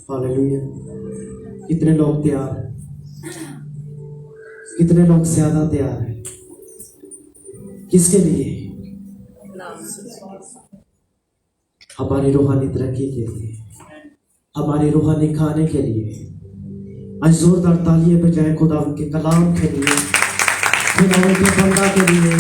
Hallelujah. कितने लोग तैयार हैं? कितने लोग ज्यादा तैयार हैं? किसके लिए? हमारी रूहानी तरक्की के लिए, हमारी रूहानी खाने के लिए। आज जोरदार तालियां बजाएं खुदा के कलाम के लिए, खुदा के बंदा के लिए।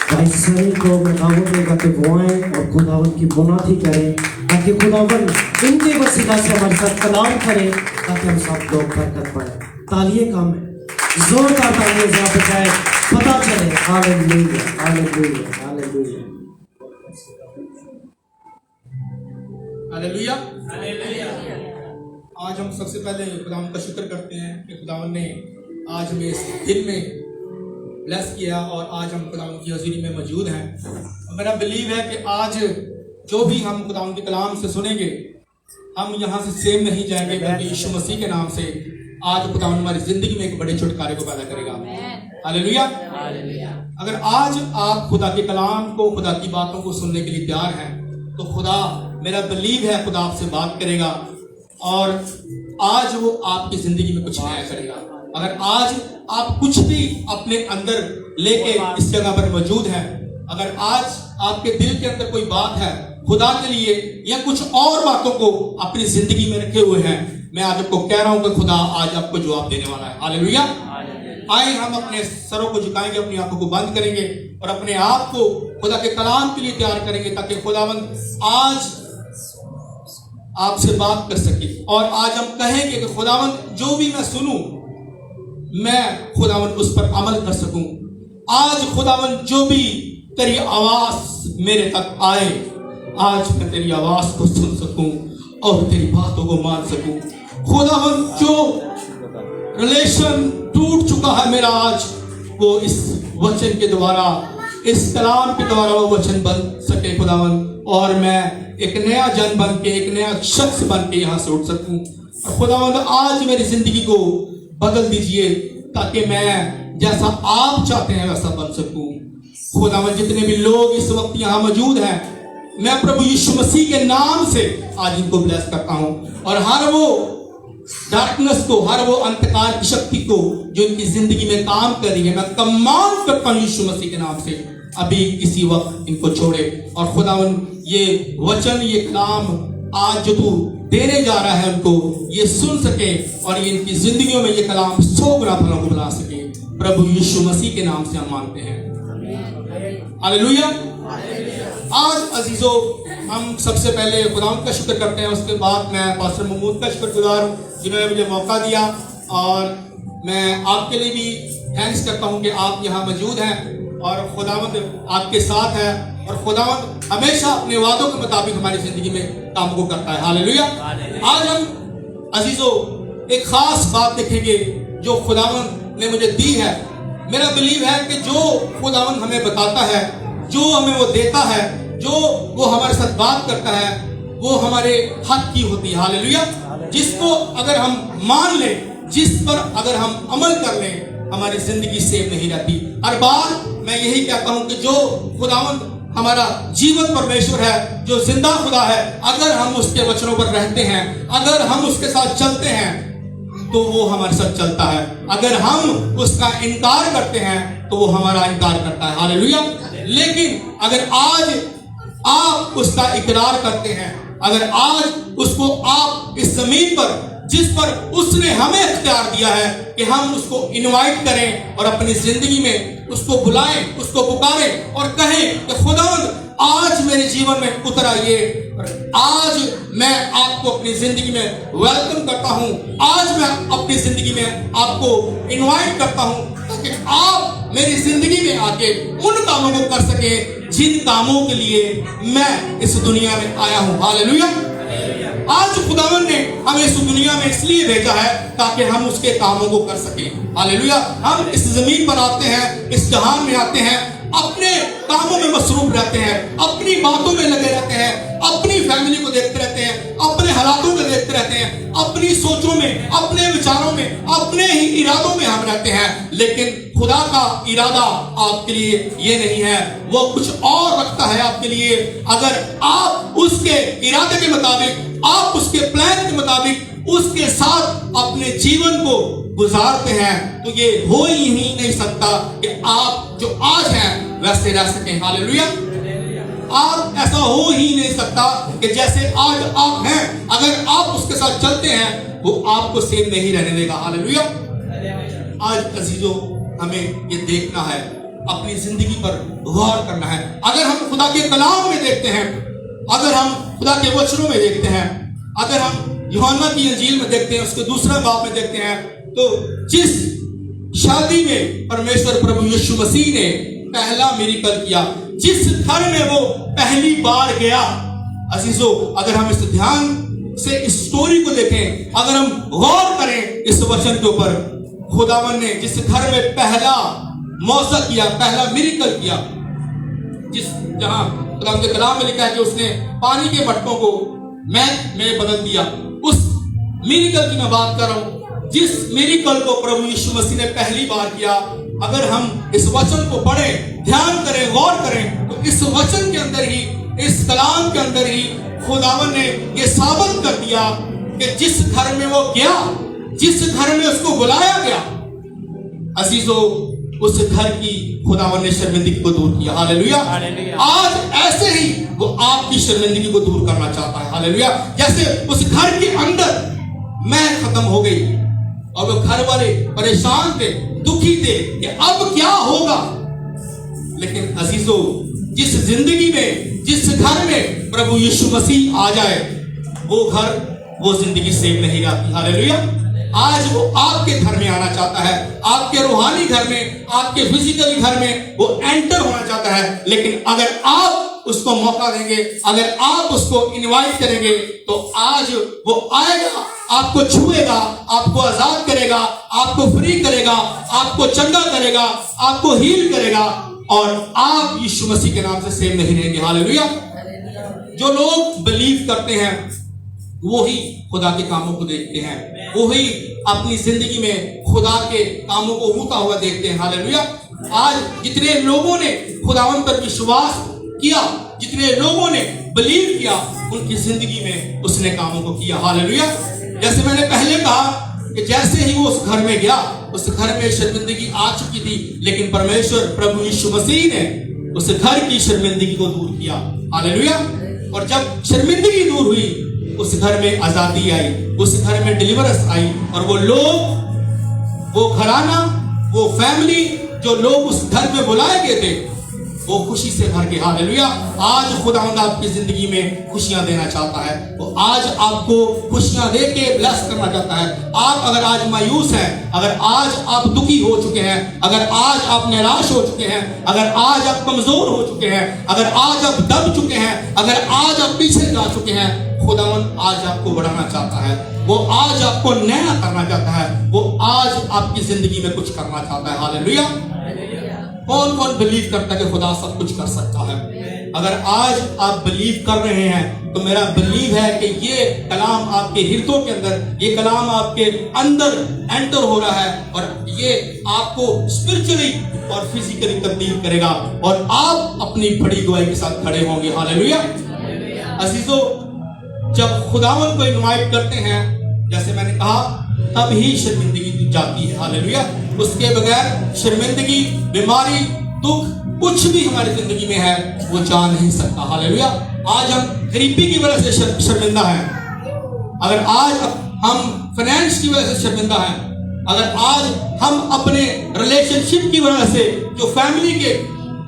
भाई सभी को मैं दावत देगा कि वो आएं और खुदावन की मुनादी करें, ताकि खुदावन इनके वसीला से हमारे साथ कलाम करें, ताकि हम सब लोग बरकत पाएं। तालियां कम है, जोरदार तालियां जरा बजाएं, पता चले। Hallelujah, hallelujah, hallelujah, hallelujah, hallelujah. आज हम सबसे पहले खुदावन का शुक्र करते हैं कि खुदावन ने आज हमें इस दिन में ब्लेस किया और आज हम खुदावन की हज़ूरी में मौजूद हैं। और मेरा बिलीव है कि आज जो भी हम खुदावन के कलाम से सुनेंगे, हम यहाँ से सेम नहीं जाएंगे, बल्कि यीशु मसीह के नाम से आज खुदावन हमारी जिंदगी में एक बड़े छुटकारे को पैदा करेगा। Hallelujah, hallelujah. अगर आज आप खुदा के कलाम को, खुदा की बातों को सुनने के लिए तैयार हैं, तो खुदा, मेरा बिलीव है, खुदा आपसे बात करेगा और आज वो आपकी जिंदगी में कुछ नया करेगा। अगर आज आप कुछ भी अपने अंदर लेके इस जगह पर मौजूद हैं, अगर आज आपके दिल के अंदर कोई बात है खुदा के लिए या कुछ और बातों को अपनी जिंदगी में रखे हुए हैं, मैं आज आपको कह रहा हूं कि खुदा आज आपको जवाब देने वाला है। हालेलुया। आए हम अपने सरों को झुकाएंगे, अपनी आंखों को बंद करेंगे और अपने आप को खुदा के कलाम के लिए तैयार करेंगे, ताकि खुदावंद आज आपसे बात कर सके। और आज हम कहेंगे कि खुदावंद जो भी मैं सुनूं, मैं खुदावंद उस पर अमल कर सकूं। आज खुदावंद जो भी तेरी आवाज मेरे तक आए, आज मैं तेरी आवाज को सुन सकूं और तेरी बातों को मान सकूं। खुदावंद जो रिलेशन टूट चुका है मेरा, आज वो इस वचन के द्वारा, इस कलाम के द्वारा वो वचन बन सके खुदावंद, और मैं एक नया जन बन के, एक नया शख्स बन के यहाँ से उठ सकूं। और खुदावंद आज मेरी जिंदगी को बदल दीजिए, ताकि मैं जैसा आप चाहते हैं वैसा बन सकूं। खुदावंद जितने भी लोग इस वक्त यहाँ मौजूद हैं, मैं प्रभु यीशु मसीह के नाम से आज इनको ब्लेस करता हूं, और हर वो डार्कनेस को, हर वो अंधकार की शक्ति को जो इनकी जिंदगी में काम कर रही है, मैं कमांड करता हूं यीशु मसीह के नाम से, अभी किसी वक्त इनको छोड़े। और खुदावंद ये वचन, ये कलाम आज जो तू देने जा रहा है उनको, ये सुन सके और ये इनकी जिंदगियों में ये कलाम 100 गुना फलों को बुला सके। प्रभु यीशु मसीह के नाम से हम मांगते हैं। हालेलुया। आज अजीजों, हम सबसे पहले खुदावंद का शुक्र करते हैं, उसके बाद मैं पास्टर महमूद का शुक्रगुजार हूँ जिन्होंने मुझे मौका दिया, और मैं आपके लिए भी थैंक्स करता हूँ कि आप यहाँ मौजूद हैं और खुदावंद आपके साथ है, और खुदावंद हमेशा अपने वादों के मुताबिक हमारी जिंदगी में काम को करता है। हालेलुया। आज हम अजीजों एक खास बात देखेंगे जो खुदावंद ने मुझे दी है। मेरा बिलीव है कि जो खुदावंद हमें बताता है, जो हमें वो देता है, जो वो हमारे साथ बात करता है, वो हमारे हक की होती है। हालेलुया। जिसको अगर हम मान लें, जिस पर अगर हम अमल कर लें, हमारी जिंदगी सेव नहीं रहती। हर बार मैं यही कहता हूं कि जो खुदावंद हमारा जीवन परमेश्वर है, जो जिंदा खुदा है, अगर हम उसके वचनों पर रहते हैं, अगर हम उसके साथ चलते हैं, तो वो हमारे साथ चलता है। अगर हम उसका इनकार करते हैं, तो वो हमारा इनकार करता है। हालेलुया। लेकिन अगर आज आप उसका इकरार करते हैं, अगर आज उसको आप इस जमीन पर, जिस पर उसने हमें इख्तियार दिया है कि हम उसको इनवाइट करें और अपनी जिंदगी में उसको बुलाएं, उसको पुकारें और कहें कि खुदावंद आज मेरे जीवन में उतर आइए, आज मैं आपको अपनी जिंदगी में वेलकम करता हूं, आज मैं अपनी जिंदगी में आपको इनवाइट करता हूं, ताकि आप मेरी जिंदगी में आके उन कामों को कर सके जिन कामों के लिए मैं इस दुनिया में आया हूं। हालेलुया। आज खुदावंद ने हमें इस दुनिया में इसलिए भेजा है ताकि हम उसके कामों को कर सकें। हालेलुया। हम इस जमीन पर आते हैं, इस जहान में आते हैं, अपने कामों में मसरूफ रहते हैं, अपनी बातों में लगे रहते हैं, अपनी फैमिली को देखते रहते हैं, अपने हालातों को देखते रहते हैं, अपनी सोचों में, अपने विचारों में, अपने ही इरादों में हम रहते हैं। लेकिन खुदा का इरादा आपके लिए ये नहीं है, वो कुछ और रखता है आपके लिए। अगर आप उसके इरादे के मुताबिक, आप उसके प्लान के मुताबिक उसके साथ अपने जीवन को गुजारते हैं, तो ये हो ही नहीं सकता कि आप जो आज हैं वैसे रह सकें। हालेलुया। आप ऐसा हो ही नहीं सकता कि जैसे आज आप हैं, अगर आप उसके साथ चलते हैं वो आपको सेम नहीं रहने देगा। हालेलुया। आज अजीजों, हमें ये देखना है, अपनी जिंदगी पर गौर करना है। अगर हम खुदा के कलाम में देखते हैं, अगर हम खुदा के वचनों में देखते हैं, अगर हम यूहन्ना की इंजील में देखते हैं, उसके दूसरे बाब में देखते हैं, तो जिस शादी में परमेश्वर प्रभु यीशु मसीह ने पहला मिरेकल किया, जिस घर में वो पहली बार गया, अजीजों, अगर हम इस ध्यान से इस स्टोरी को देखें, अगर हम गौर करें इस वचन के ऊपर, खुदावन ने जिस घर में पहला मौसा किया, पहला मिरेकल किया, जिस जहां खुदा के कलाम में लिखा है कि उसने पानी के मटकों को मैद में बदल दिया, उस मिरेकल की मैं बात कर रहा हूं। जिस मिरेकल को प्रभु यीशु मसीह ने पहली बार किया, अगर हम इस वचन को पढ़ें, ध्यान करें, गौर करें, तो इस वचन के अंदर ही, इस कलाम के अंदर ही खुदावन ने यह साबित कर दिया कि जिस घर में वो गया, जिस घर में उसको बुलाया गया, अजीजों, उस घर की खुदावन ने शर्मिंदगी को दूर किया। हालेलुया। आज ऐसे ही वो आपकी शर्मिंदगी को दूर करना चाहता है। हालेलुया। जैसे उस घर के अंदर मैं खत्म हो गई और वो घर वाले परेशान थे, दुखी थे कि अब क्या होगा, लेकिन अजीजों, जिस जिंदगी में, जिस घर में प्रभु यीशु मसीह आ जाए, वो घर, वो जिंदगी सेव नहीं रहती। हालेलुया। आज वो आपके घर में आना चाहता है, आपके रूहानी घर में, आपके फिजिकली घर में वो एंटर होना चाहता है, लेकिन अगर आप उसको मौका देंगे, अगर आप उसको इनवाइट करेंगे, तो आज वो आएगा, आपको छुएगा, आपको आजाद करेगा, आपको फ्री करेगा, आपको चंगा करेगा, आपको हील करेगा, और आप यीशु मसीह के नाम से सेव नहीं रहेंगे। हालेलुया। जो लोग बिलीव करते हैं वो ही खुदा के कामों को देखते हैं, वो ही अपनी जिंदगी में खुदा के कामों को होता हुआ देखते हैं। हालेलुया। आज जितने लोगों ने खुदावन पर विश्वास किया, जितने लोगों ने बिलीव किया, उनकी जिंदगी में उसने कामों को किया। हालेलुया। जैसे मैंने पहले कहा कि जैसे ही वो उस घर में गया, उस घर में शर्मिंदगी आ चुकी थी, लेकिन परमेश्वर प्रभु यीशु मसीह ने उस घर की शर्मिंदगी को दूर किया। हालेलुया। और जब शर्मिंदगी दूर हुई, उस घर में आजादी आई, उस घर में डिलीवरेंस आई, और वो लोग, वो घराना, वो फैमिली, जो लोग उस घर में बुलाए गए थे, वो खुशी से भर गए। हालेलुया। आज खुदावंद आपकी जिंदगी में खुशियां देना चाहता है, वो आज आपको खुशियां दे के ब्लेस करना चाहता है। आप अगर आज मायूस हैं, अगर आज आप दुखी हो चुके हैं, अगर आज आप निराश हो चुके हैं, अगर आज आप कमजोर हो चुके हैं, अगर आज आप दब चुके हैं, अगर आज आप पीछे जा चुके हैं, खुदावंद आज आपको बढ़ाना चाहता है, वो आज आपको नया करना चाहता है, वो आज आपकी जिंदगी में कुछ करना चाहता है। हालेलुया। कौन कौन बिलीव करता है कि खुदा सब कुछ कर सकता है? अगर आज आप बिलीव कर रहे हैं, तो मेरा बिलीव है कि ये कलाम आपके हृदयों के अंदर, ये कलाम आपके अंदर एंटर हो रहा है, और ये आपको स्पिरिचुअली और फिजिकली तब्दील करेगा, और आप अपनी बड़ी गवाही के साथ खड़े होंगे। हालेलुया। अजीजों, जब खुदावन को इनवाइट करते हैं, जैसे मैंने कहा, तब ही शर्मिंदगी जाती है। हालेलुया। उसके बगैर शर्मिंदगी, बीमारी, दुख, कुछ भी हमारी जिंदगी में है, वो जा नहीं सकता। हालेलुया। आज हम गरीबी की वजह से शर्मिंदा हैं, अगर आज हम फाइनेंस की वजह से शर्मिंदा हैं, अगर आज हम अपने रिलेशनशिप की वजह से, जो फैमिली के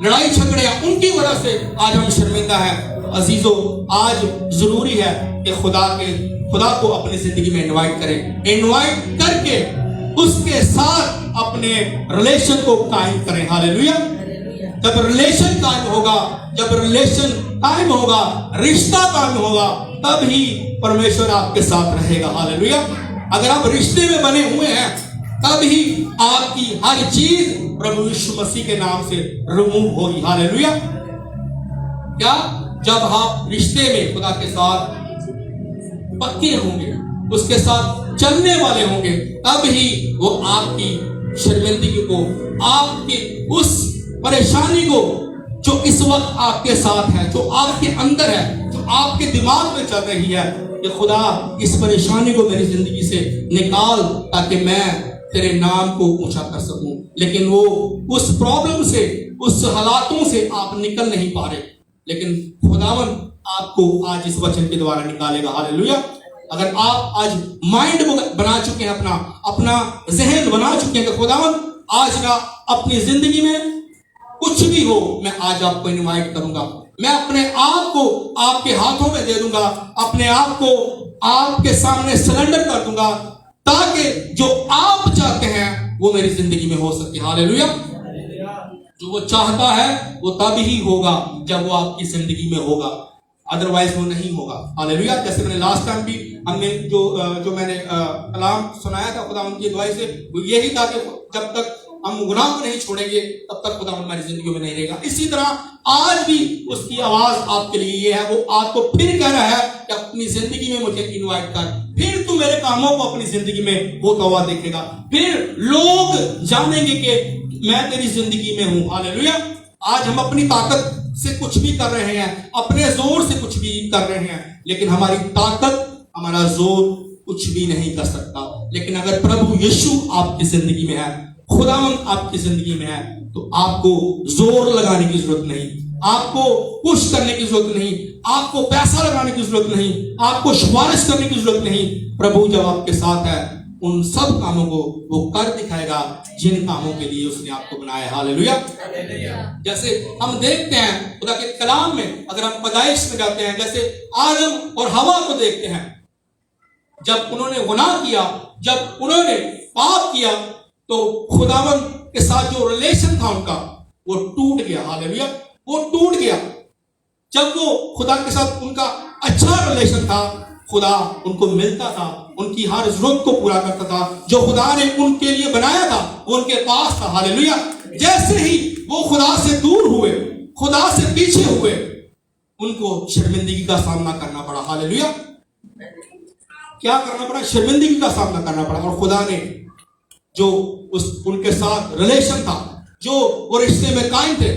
लड़ाई झगड़े हैं उनकी वजह से आज हम शर्मिंदा हैं, अजीजों, आज जरूरी है कि खुदा को अपनी जिंदगी में इनवाइट करें, इनवाइट करके उसके साथ अपने रिलेशन को कायम करें। हालेलुया। जब रिलेशन कायम होगा, जब रिलेशन कायम होगा, रिश्ता कायम होगा, तब ही परमेश्वर आपके साथ रहेगा। हालेलुया। अगर आप रिश्ते में बने हुए हैं, तब ही आपकी हर चीज प्रभु यीशु मसीह के नाम से रिमूव होगी। हालेलुया। क्या? जब आप रिश्ते में खुदा के साथ पक्के होंगे, उसके साथ चलने वाले होंगे, तब ही वो आपकी शर्मिंदगी को, आपके उस परेशानी को जो इस वक्त आपके साथ है, जो आपके अंदर है, जो आपके दिमाग में चल रही है कि खुदा इस परेशानी को मेरी जिंदगी से निकाल ताकि मैं तेरे नाम को ऊंचा कर सकूं, लेकिन वो उस प्रॉब्लम से, उस हालातों से आप निकल नहीं पा रहे, लेकिन खुदावन आपको आज इस वचन के द्वारा निकालेगा। हालेलुया। अगर आप आज माइंड बना चुके हैं, अपना जहन बना चुके हैं कि खुदावन आज ना अपनी जिंदगी में कुछ भी हो, मैं आज आपको इनवाइट करूंगा, मैं अपने आप को आपके हाथों में दे दूंगा, अपने आप को आपके सामने सरेंडर कर दूंगा, ताकि जो आप चाहते हैं वो मेरी जिंदगी में हो सके। हालेलुया। जो वो चाहता है वो तब ही होगा जब वो आपकी जिंदगी में होगा, अदरवाइज वो नहीं होगा। हालेलुया। जैसे मैंने लास्ट टाइम भी हमने जो मैंने कलाम सुनाया था खुदा उनकी दुआई से, वो यही था कि जब तक हम गुनाह को नहीं छोड़ेंगे तब तक खुदा हमारी जिंदगी में नहीं रहेगा। इसी तरह आज भी उसकी आवाज आपके लिए ये है, वो आपको फिर कह रहा है कि अपनी जिंदगी में मुझे इनवाइट कर, फिर तू मेरे कामों को अपनी जिंदगी में होता हुआ देखेगा, फिर लोग जानेंगे कि मैं तेरी जिंदगी में हूं। हालेलुया। आज हम अपनी ताकत से कुछ भी कर रहे हैं, अपने जोर से कुछ भी कर रहे हैं, लेकिन हमारी ताकत, हमारा जोर कुछ भी नहीं कर सकता। लेकिन अगर प्रभु यीशु आपकी जिंदगी में है, खुदावंद आपकी जिंदगी में है, तो आपको जोर लगाने की जरूरत नहीं, आपको पुश करने की जरूरत नहीं, आपको पैसा लगाने की जरूरत नहीं, आपको सिफारिश करने की जरूरत नहीं। प्रभु जब आपके साथ है, उन सब कामों को वो कर दिखाएगा जिन कामों के लिए उसने आपको बनाया। हालेलुया। जैसे हम देखते हैं खुदा के कलाम में, अगर हम पैदाइश में जाते हैं, जैसे आदम और हवा को देखते हैं, जब उन्होंने गुनाह किया, जब उन्होंने पाप किया, तो खुदावन के साथ जो रिलेशन था उनका वो टूट गया। हालेलुया। वो टूट गया। जब वो खुदा के साथ उनका अच्छा रिलेशन था, खुदा उनको मिलता था, उनकी हर जरूरत को पूरा करता था, जो खुदा ने उनके लिए बनाया था वो उनके पास था। हालेलुया। जैसे ही वो खुदा से दूर हुए, खुदा से पीछे हुए, उनको शर्मिंदगी का सामना करना पड़ा। हालेलुया। क्या करना पड़ा? शर्मिंदगी का सामना करना पड़ा। और खुदा ने जो उनके साथ रिलेशन था, जो वो रिश्ते में कायम थे,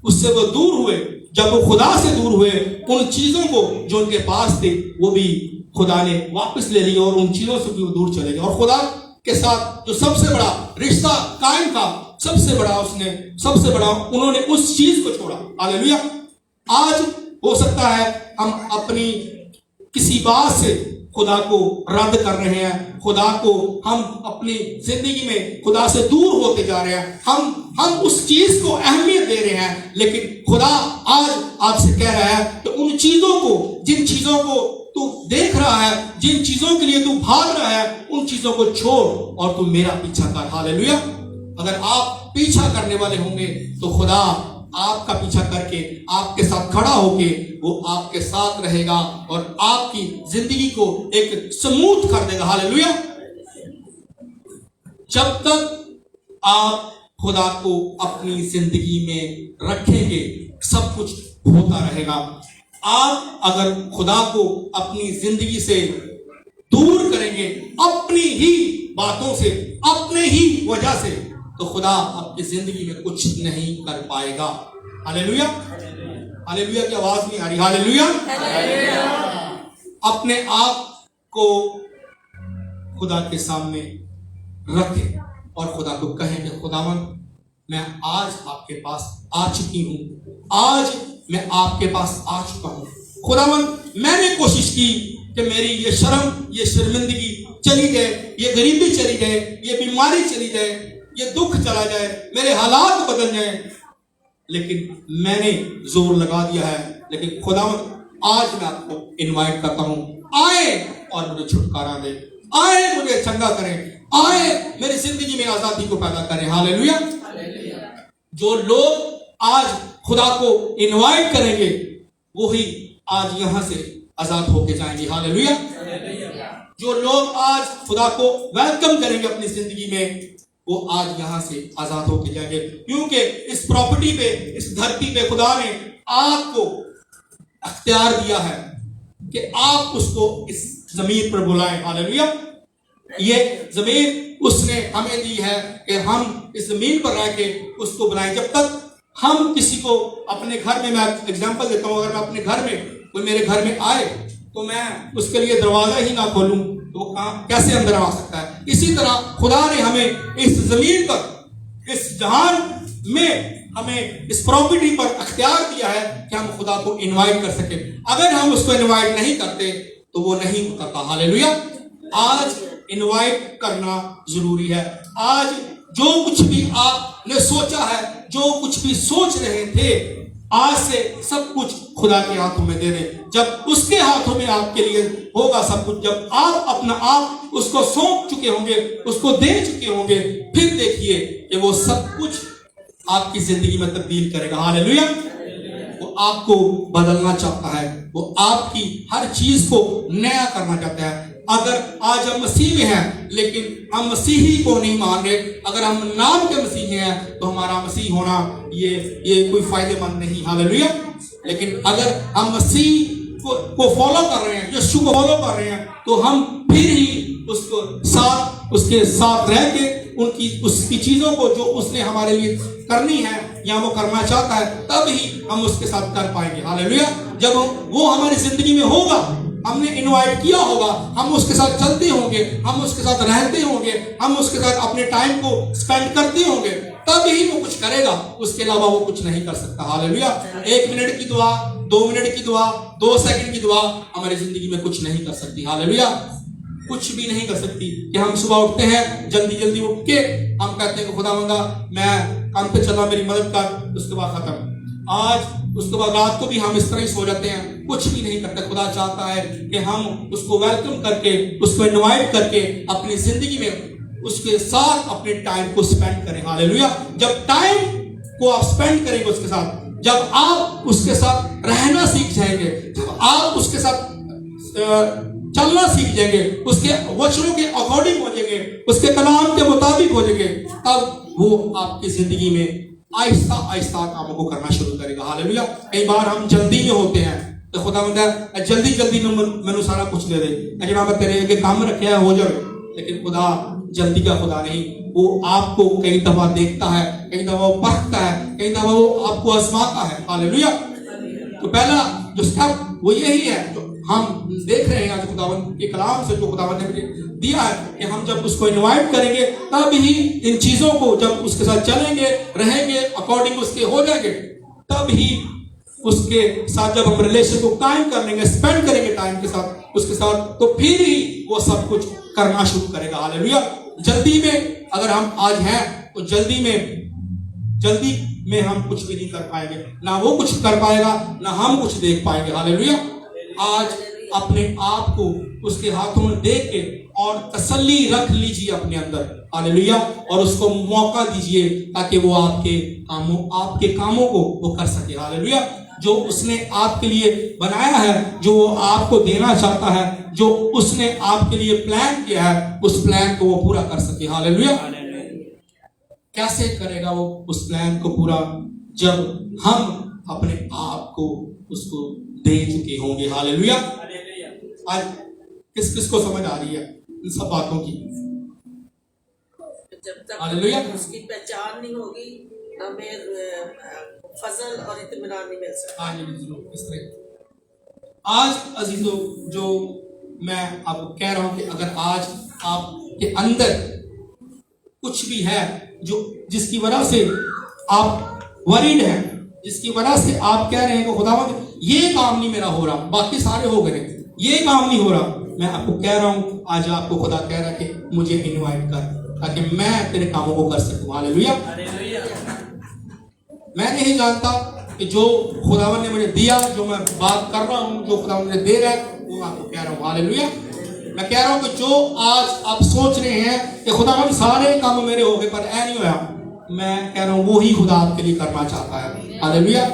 उससे वो दूर हुए। जब वो खुदा से दूर हुए, उन चीजों को जो उनके पास थे वो भी खुदा ने वापस ले लिया और उन चीजों से भी वो दूर चले गए। और खुदा के साथ जो सबसे बड़ा रिश्ता कायम था, सबसे बड़ा उन्होंने उस चीज को छोड़ा। हालेलुया। आज हो सकता है हम अपनी किसी बात से खुदा को रद्द कर रहे हैं, खुदा को हम अपनी जिंदगी में खुदा से दूर होते जा रहे हैं, हम उस चीज को अहमियत दे रहे हैं, लेकिन खुदा आज आपसे कह रहा है कि उन चीजों को, जिन चीजों को तू देख रहा है, जिन चीजों के लिए तू भाग रहा है, उन चीजों को छोड़ और तू मेरा पीछा कर। हालेलुया। अगर आप पीछा करने वाले होंगे तो खुदा आपका पीछा करके आपके साथ खड़ा होके वो आपके साथ रहेगा और आपकी जिंदगी को एक स्मूथ कर देगा। हालेलुया। जब तक आप खुदा को अपनी जिंदगी में रखेंगे, सब कुछ होता रहेगा। आप अगर खुदा को अपनी जिंदगी से दूर करेंगे, अपनी ही बातों से, अपने ही वजह से, तो खुदा आपकी जिंदगी में कुछ नहीं कर पाएगा। हालेलुया। हालेलुया की आवाज नहीं आ रही। हालेलुया। अपने आप को खुदा के सामने रखें और खुदा को कहें कि खुदावन, मैं आज आपके पास आ चुकी हूं, आज मैं आपके पास आ चुका हूं। खुदावन, मैंने कोशिश की कि मेरी ये शर्म, ये शर्मिंदगी चली जाए, ये गरीबी चली जाए, ये बीमारी चली जाए, ये दुख चला जाए, मेरे हालात बदल जाए, लेकिन मैंने जोर लगा दिया है। लेकिन खुदावन, आज मैं आपको इनवाइट करता हूं, आए और मुझे छुटकारा दे, आए मुझे चंगा करें, आए मेरी जिंदगी में आजादी को पैदा करें। हालेलुया। जो लोग आज खुदा को इनवाइट करेंगे वो ही आज यहां से आजाद होके जाएंगे। हालेलुया। जो लोग आज खुदा को वेलकम करेंगे अपनी जिंदगी में, वो आज यहां से आजाद होके जाएंगे, क्योंकि इस प्रॉपर्टी पे, इस धरती पे खुदा ने आपको अख्तियार दिया है कि आप उसको इस जमीन पर बुलाएं। हालेलुया। ये जमीन उसने हमें दी है कि हम इस जमीन पर रह के उसको बुलाएं। जब तक हम किसी को अपने घर में, मैं एग्जांपल देता हूं, अगर मैं अपने घर में कोई मेरे घर में आए तो मैं उसके लिए दरवाजा ही ना खोलूं तो वो कैसे अंदर आ सकता है। इसी तरह खुदा ने हमें इस जमीन पर, इस जहान में हमें इस प्रॉपर्टी पर अख्तियार दिया है कि हम खुदा को इनवाइट कर सके। अगर हम उसको इनवाइट नहीं करते तो वो नहीं उतरता। हालेलुया। आज इनवाइट करना जरूरी है। आज जो कुछ भी आपने सोचा है, जो कुछ भी सोच रहे थे, आज से सब कुछ खुदा के हाथों में दे दें। जब उसके हाथों में आपके लिए होगा सब कुछ, जब आप अपना आप उसको सौंप चुके होंगे, उसको दे चुके होंगे, फिर देखिए कि वो सब कुछ आपकी जिंदगी में तब्दील करेगा। हालेलुया। वो आपको बदलना चाहता है, वो आपकी हर चीज को नया करना चाहता है। अगर आज हम मसीह में हैं लेकिन हम मसीही को नहीं मान रहे, अगर हम नाम के मसीही हैं तो हमारा मसीह होना ये कोई फायदेमंद नहीं। हालेलुया। लेकिन अगर हम मसीह को फॉलो कर रहे हैं, यीशु को फॉलो कर रहे हैं, तो हम फिर ही उसके साथ रह के उसकी चीजों को जो उसने हमारे लिए करनी है या वो करना चाहता है, तब ही हम उसके साथ कर पाएंगे। हालेलुया। जब वो हमारी जिंदगी में होगा, हमने इनवाइट किया होगा, हम उसके साथ चलते होंगे, हम उसके साथ रहते होंगे, हम उसके साथ अपने टाइम को स्पेंड करते होंगे, तब ही वो कुछ करेगा। उसके अलावा वो कुछ नहीं कर सकता। हालेलुया। 1 मिनट की दुआ, 2 मिनट की दुआ, 2 सेकंड की दुआ हमारी जिंदगी में कुछ नहीं कर सकती। हालेलुया। कुछ भी नहीं कर सकती। कि हम सुबह उठते हैं, जल्दी जल्दी उठ के हम कहते हैं कि खुदावंदा मैं काम पे चला, मेरी मदद कर, उसके बाद खत्म। आज उसके बाद रात को भी हम इस तरह ही सो जाते हैं, कुछ भी नहीं करते। खुदा चाहता है कि हम उसको वेलकम करके, उसको इनवाइट करके अपनी जिंदगी में उसके साथ अपने टाइम को स्पेंड करें। हालेलुया। जब टाइम को आप स्पेंड करेंगे उसके साथ, जब आप उसके साथ रहना सीख जाएंगे, जब आप उसके साथ चलना सीख जाएंगे, उसके वचनों के अकॉर्डिंग हो जाएंगे, उसके कलाम के मुताबिक हो जाएंगे, तब वो आपकी जिंदगी में आहिस्ता आहिस्ता कामों को करना शुरू करेगा। हालेलुया। कई बार हम जल्दी में होते हैं तो खुदा कहता है जल्दी जल्दी मैंने सारा कुछ दे दे, जनाब तेरे आगे काम रखे हो जाए। लेकिन खुदा जल्दी का खुदा नहीं, वो आपको कई दफा देखता है, कई दफा वो परखता है, कई दफा वो आपको आजमाता है। हालेलुया। तो पहला जो स्टेप वो यही है जो हम देख रहे हैं आज खुदावन के कलाम से, जो खुदावन ने मुझे दिया है कि हम जब उसको इनवाइट करेंगे तब ही इन चीजों को, जब उसके साथ चलेंगे, रहेंगे, अकॉर्डिंग उसके हो जाएंगे, तब ही उसके साथ जब हम रिलेशन को कायम कर लेंगे, स्पेंड करेंगे टाइम के साथ उसके साथ, तो फिर ही वो सब कुछ करना शुरू करेगा। हालेलुया। जल्दी में अगर हम आज हैं तो जल्दी में हम कुछ भी नहीं कर पाएंगे, ना वो कुछ कर पाएगा, ना हम कुछ देख पाएंगे। हालेलुया। आज अपने आप को उसके हाथों में दे के और तसल्ली रख लीजिए अपने अंदर। हालेलुया। और उसको मौका दीजिए ताकि वो आपके कामों को वो कर सके। हालेलुया। जो उसने आपके लिए बनाया है, जो वो आपको देना चाहता है, जो उसने आपके लिए प्लान किया है, उस प्लान को वो पूरा कर सके। हालेलुया। कैसे करेगा वो उस प्लान को पूरा? जब हम अपने आप को उसको दे चुके होंगे। हालेलुया। आज किस किस को समझ आ रही है इन सब बातों की? जब तक हालेलुया। उसकी पहचान नहीं होगी, हमें फजल और इत्मीनान नहीं मिल सकता। हाँ जी, इस तरह आज अजीजों, जो मैं आपको कह रहा हूं कि अगर आज आपके अंदर कुछ भी है जो जिसकी वजह से आप वरीड हैं, जिसकी वजह से आप कह रहे हैं कि खुदावंद ये काम नहीं मेरा हो रहा, बाकी सारे हो गए, ये काम नहीं हो रहा, मैं आपको कह रहा हूं आज आपको खुदा कह रहा है कि मुझे इनवाइट कर ताकि मैं तेरे कामों को कर सकूं। हालेलुया। मैं नहीं जानता कि जो खुदावन ने मुझे दिया, जो मैं बात कर रहा हूं, जो खुदावन ने दे रहा है, वो आपको कह रहा हूं। हालेलुया। मैं कह रहा हूं कि जो आज आप सोच रहे हैं कि खुदावन सारे काम मेरे हो गए पर ऐ नहीं होया, मैं कह रहा हूं वो ही खुदा आपके लिए करना चाहता है। हालेलुया।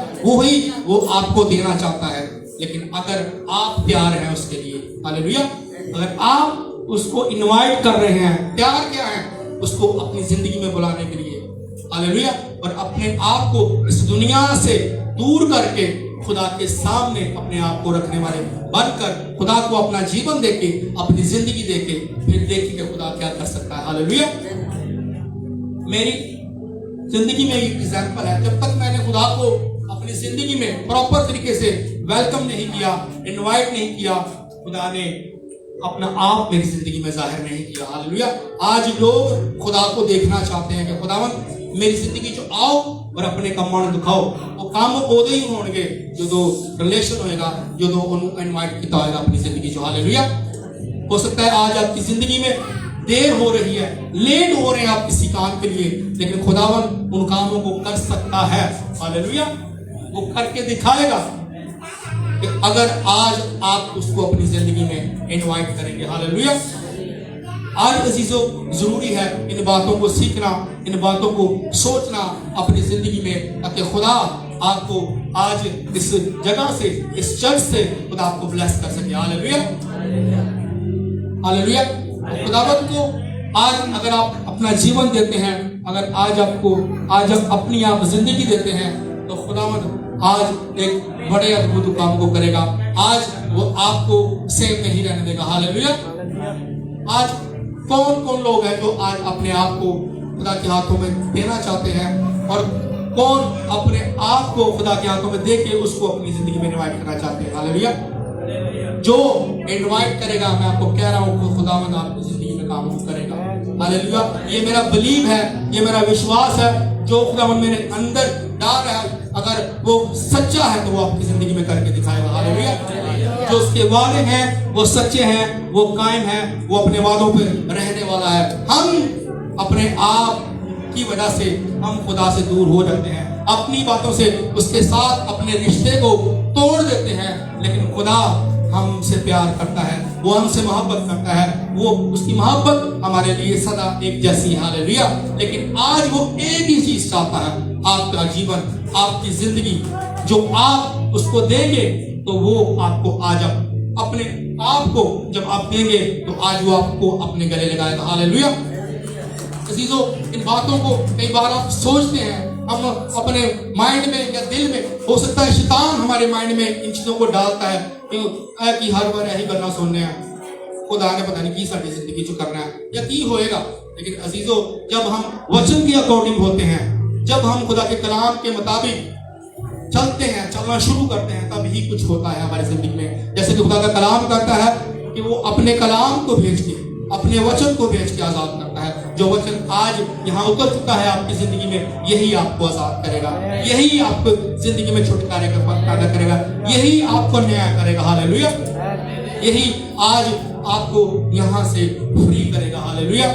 वो आपको देना चाहता है, लेकिन अगर आप तैयार हैं उसके लिए। हालेलुया। अगर आप उसको इनवाइट कर रहे हैं, तैयार क्या है उसको अपनी जिंदगी में बुलाने के लिए। हालेलुया। और अपने आप को इस दुनिया से दूर करके खुदा के सामने अपने आप को रखने वाले बनकर खुदा को अपना जीवन देके, अपनी जिंदगी देके, फिर देखिए कि खुदा क्या कर सकता है। हालेलुया। मेरी जिंदगी में एक एग्जाम्पल है, जब तक मैंने खुदा को अपनी जिंदगी में प्रॉपर तरीके से वेलकम नहीं किया, इनवाइट नहीं किया, खुदा ने अपना आप मेरी जिंदगी में जाहिर नहीं किया। हालेलुया। आज लोग खुदा को देखना चाहते हैं कि खुदावन मेरी जिंदगी जो आओ और अपने कमाण दिखाओ। वो काम उदो ही होंगे जो रिलेशन होएगा, जो उन्होंने इनवाइट किया होगा अपनी जिंदगी जो। हालेलुया। हो सकता है आज आपकी जिंदगी में देर हो रही है, लेट हो रहे हैं आप किसी काम के लिए, लेकिन खुदावन उन कामों को कर सकता है। हालेलुया। वो करके दिखाएगा कि अगर आज आप उसको अपनी जिंदगी में इनवाइट करेंगे। हालेलुया। आज अजीजों जरूरी है इन बातों को सीखना, इन बातों को सोचना अपनी जिंदगी में, ताकि खुदा आपको आज इस जगह से, इस चर्च से खुदा आपको ब्लेस कर सके। हालेलुया। हालेलुया। खुदावंत को आज अगर आप अपना जीवन देते हैं, अगर आज आप अपनी आप जिंदगी देते हैं, तो खुदावंत आज एक बड़े अद्भुत काम को करेगा। आज वो आपको सेम नहीं रहने देगा। हालेलुया। आज कौन कौन लोग हैं जो आज अपने आप को खुदा के हाथों में देना चाहते हैं, और कौन अपने आप को खुदा के हाथों में दे के उसको अपनी जिंदगी में इनवाइट करना चाहते हैं। हालेलुया। जो इनवाइट करेगा, मैं आपको कह रहा हूं कि खुदावंद आपकी जिंदगी में काम करेगा। हालेलुया। ये मेरा बिलीव है, ये मेरा विश्वास है, जो खुदावंद मेरे अंदर डाल रहा है, अगर वो सच्चा है तो वो आपकी जिंदगी में करके दिखाएगा। हालेलुया। जो उसके वादे हैं वो सच्चे हैं, वो कायम हैं, वो अपने वादों पर रहने वाला है। हम अपने आप की वजह से हम खुदा से दूर हो जाते हैं, अपनी बातों से उसके साथ अपने रिश्ते को तोड़ देते हैं, लेकिन खुदा हमसे प्यार करता है, वो हमसे मोहब्बत करता है, वो उसकी मोहब्बत हमारे लिए सदा एक जैसी है। हालेलुया। लेकिन आज वो एक ही चीज चाहता है, आपका जीवन, आपकी जिंदगी, जो आप उसको देंगे तो वो आपको आज अपने आप को जब आप देंगे तो आज वो आपको अपने गले लगाएगा। हालेलुया। अजीजों, इन बातों को कई बार आप सोचते हैं, हम अपने माइंड में या दिल में, हो सकता है शैतान हमारे माइंड में इन चीजों को डालता है कि हर बार यही करना सुनने हैं, खुदा ने पता नहीं की सारी जिंदगी जो करना है या की होएगा। लेकिन अजीजों, जब हम वचन के अकॉर्डिंग होते हैं, जब हम खुदा के कलाम के मुताबिक चलते हैं, चलना शुरू करते हैं, तब ही कुछ होता है हमारी जिंदगी में। जैसे कि खुदा का कलाम करता है कि वो अपने कलाम को भेज के, अपने वचन को भेज के आजाद करता है। जो वचन आज यहाँ उतर चुका है आपकी जिंदगी में, यही आपको आजाद करेगा, यही आपको जिंदगी में छुटकारे का पैदा करेगा, यही आपको न्याय करेगा। हालेलुया। यही आज आपको यहाँ से फ्री करेगा। हालेलुया।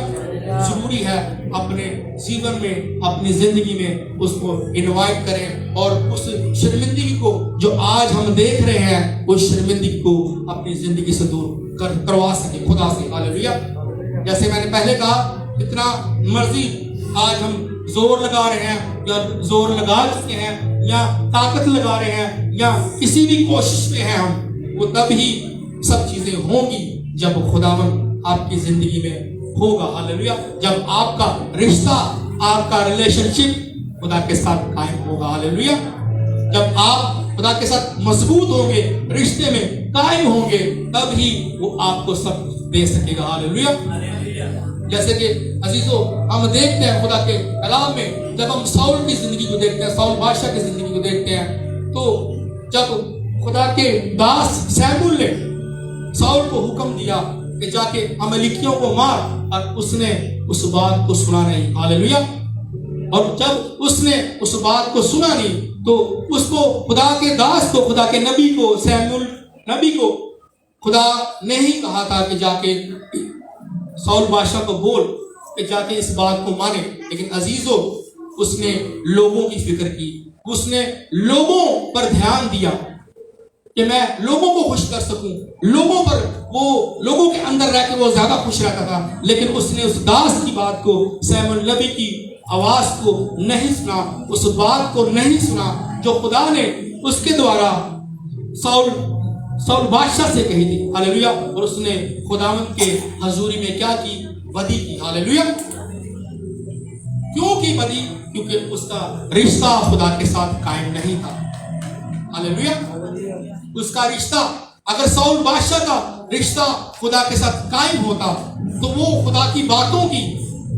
जरूरी है अपने जीवन में, अपनी जिंदगी में उसको इनवाइट करें, और उस शर्मिंदगी को जो आज हम देख रहे हैं, उस शर्मिंदगी को अपनी जिंदगी से दूर करवा सके खुदा से। हालेलुया। जैसे मैंने पहले कहा, इतना मर्जी आज हम जोर लगा रहे हैं या जोर लगा चुके हैं या ताकत लगा रहे हैं या किसी भी कोशिश में हैं हम, वो तब ही सब चीजें होंगी जब खुदावन आपकी जिंदगी में होगा। हालेलुया। जब आपका रिश्ता, आपका रिलेशनशिप खुदा के साथ कायम होगा। हालेलुया। जब आप खुदा के साथ मजबूत होंगे, रिश्ते में कायम होंगे, तब ही वो आपको सब दे सकेगा। हालेलुया। जैसे कि अजीजों, हम देखते हैं खुदा के कलाम में, जब हम साउल की जिंदगी को देखते हैं, साउल बादशाह की जिंदगी को देखते हैं, तो जब खुदा के दास सैमुएल ने साउल को हुक्म दिया कि जाके अमलीकियों को मार, और उसने उस बात को सुना नहीं। हालेलुया। और जब उसने उस बात को सुना नहीं, तो उसको खुदा के दास को, खुदा के नबी को, सैमुएल नबी को खुदा ने ही कहा था कि जाके साउल बादशाह को बोल कि जाके इस बात को माने। लेकिन अजीजों, उसने लोगों की फिक्र की, उसने लोगों पर ध्यान दिया कि मैं लोगों को खुश कर सकूं, लोगों पर, वो लोगों के अंदर रह के वो ज्यादा खुश रहता था। लेकिन उसने उस दास की बात को, सैमुएल नबी की आवाज को नहीं सुना, उस बात को नहीं सुना जो खुदा ने उसके द्वारा साउल बादशाह से कही थी। हालेलुया। और उसने खुदावंद के हजूरी में क्या की? बदी की। हालेलुया। क्यों की बदी? क्योंकि उसका रिश्ता खुदा के साथ कायम नहीं था। हालेलुया। उसका रिश्ता, अगर साउल बादशाह का रिश्ता खुदा के साथ कायम होता, तो वो खुदा की बातों की,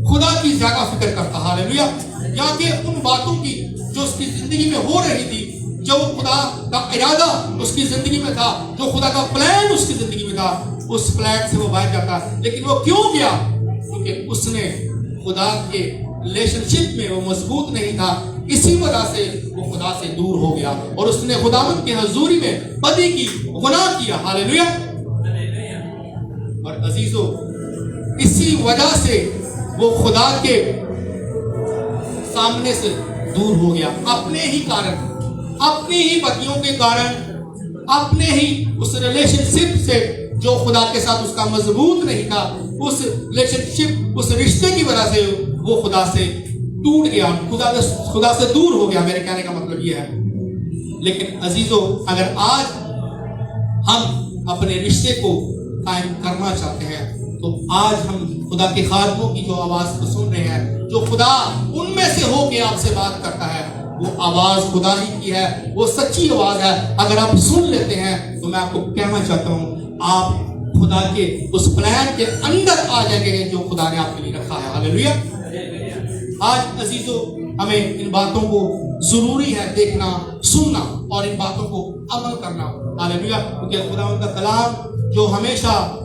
खुदा की ज्यादा फिक्र करता। हालेलुया। या कि उन बातों की जो उसकी जिंदगी में हो रही थी, जो खुदा का इरादा उसकी जिंदगी में था, जो खुदा का प्लान उसकी जिंदगी में था, उस प्लान से वो बाहर जाता। लेकिन वो क्यों गया? क्योंकि उसने खुदा के रिलेशनशिप में वो मजबूत नहीं था। इसी वजह से वो खुदा से दूर हो गया और उसने खुदावंद की हजूरी में बदी की, गुनाह किया। हालेलुया। और अजीजों, इसी वजह से वो खुदा के सामने से दूर हो गया, अपने ही कारण, अपनी ही बदियों के कारण, अपने ही उस रिलेशनशिप से जो खुदा के साथ उसका मजबूत नहीं था, उस रिलेशनशिप, उस रिश्ते की वजह से वो खुदा से टूट गया, खुदा से दूर हो गया। मेरे कहने का मतलब ये है। लेकिन अजीजों, अगर आज हम अपने रिश्ते को कायम करना चाहते हैं, तो आज हम खुदा के खादमों की जो आवाज को सुन रहे हैं, जो खुदा उनमें से होके आपसे बात करता है, वो आवाज खुदा ही की है, वो सच्ची आवाज है। अगर आप सुन लेते हैं तो मैं आपको कहना चाहता हूं, आप खुदा के उस प्लान के अंदर आ जाएंगे जो खुदा ने आपके लिए रखा है। हालेलुया। आज अजीजों, हमें इन बातों को जरूरी है देखना, सुनना और इन बातों को अमल करना। हालेलुया। क्योंकि खुदा का कलाम जो हमेशा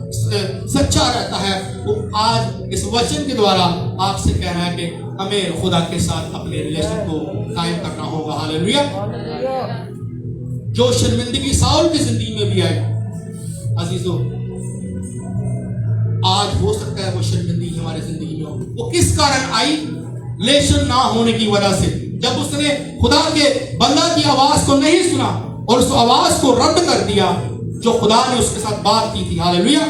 सच्चा रहता है, वो आज इस वचन के द्वारा आपसे कह रहा है कि हमें खुदा के साथ अपने रिलेशन को कायम करना होगा। हालेलुया। जो शर्मिंदगी साउल की जिंदगी में भी आई, अजीजों, आज हो सकता है वो शर्मिंदगी हमारी जिंदगी में हो। वो किस कारण आई? रिलेशन ना होने की वजह से। जब उसने खुदा के बंदा की आवाज को नहीं सुना और उस आवाज को रद्द कर दिया जो खुदा ने उसके साथ बात की थी। हालेलुया।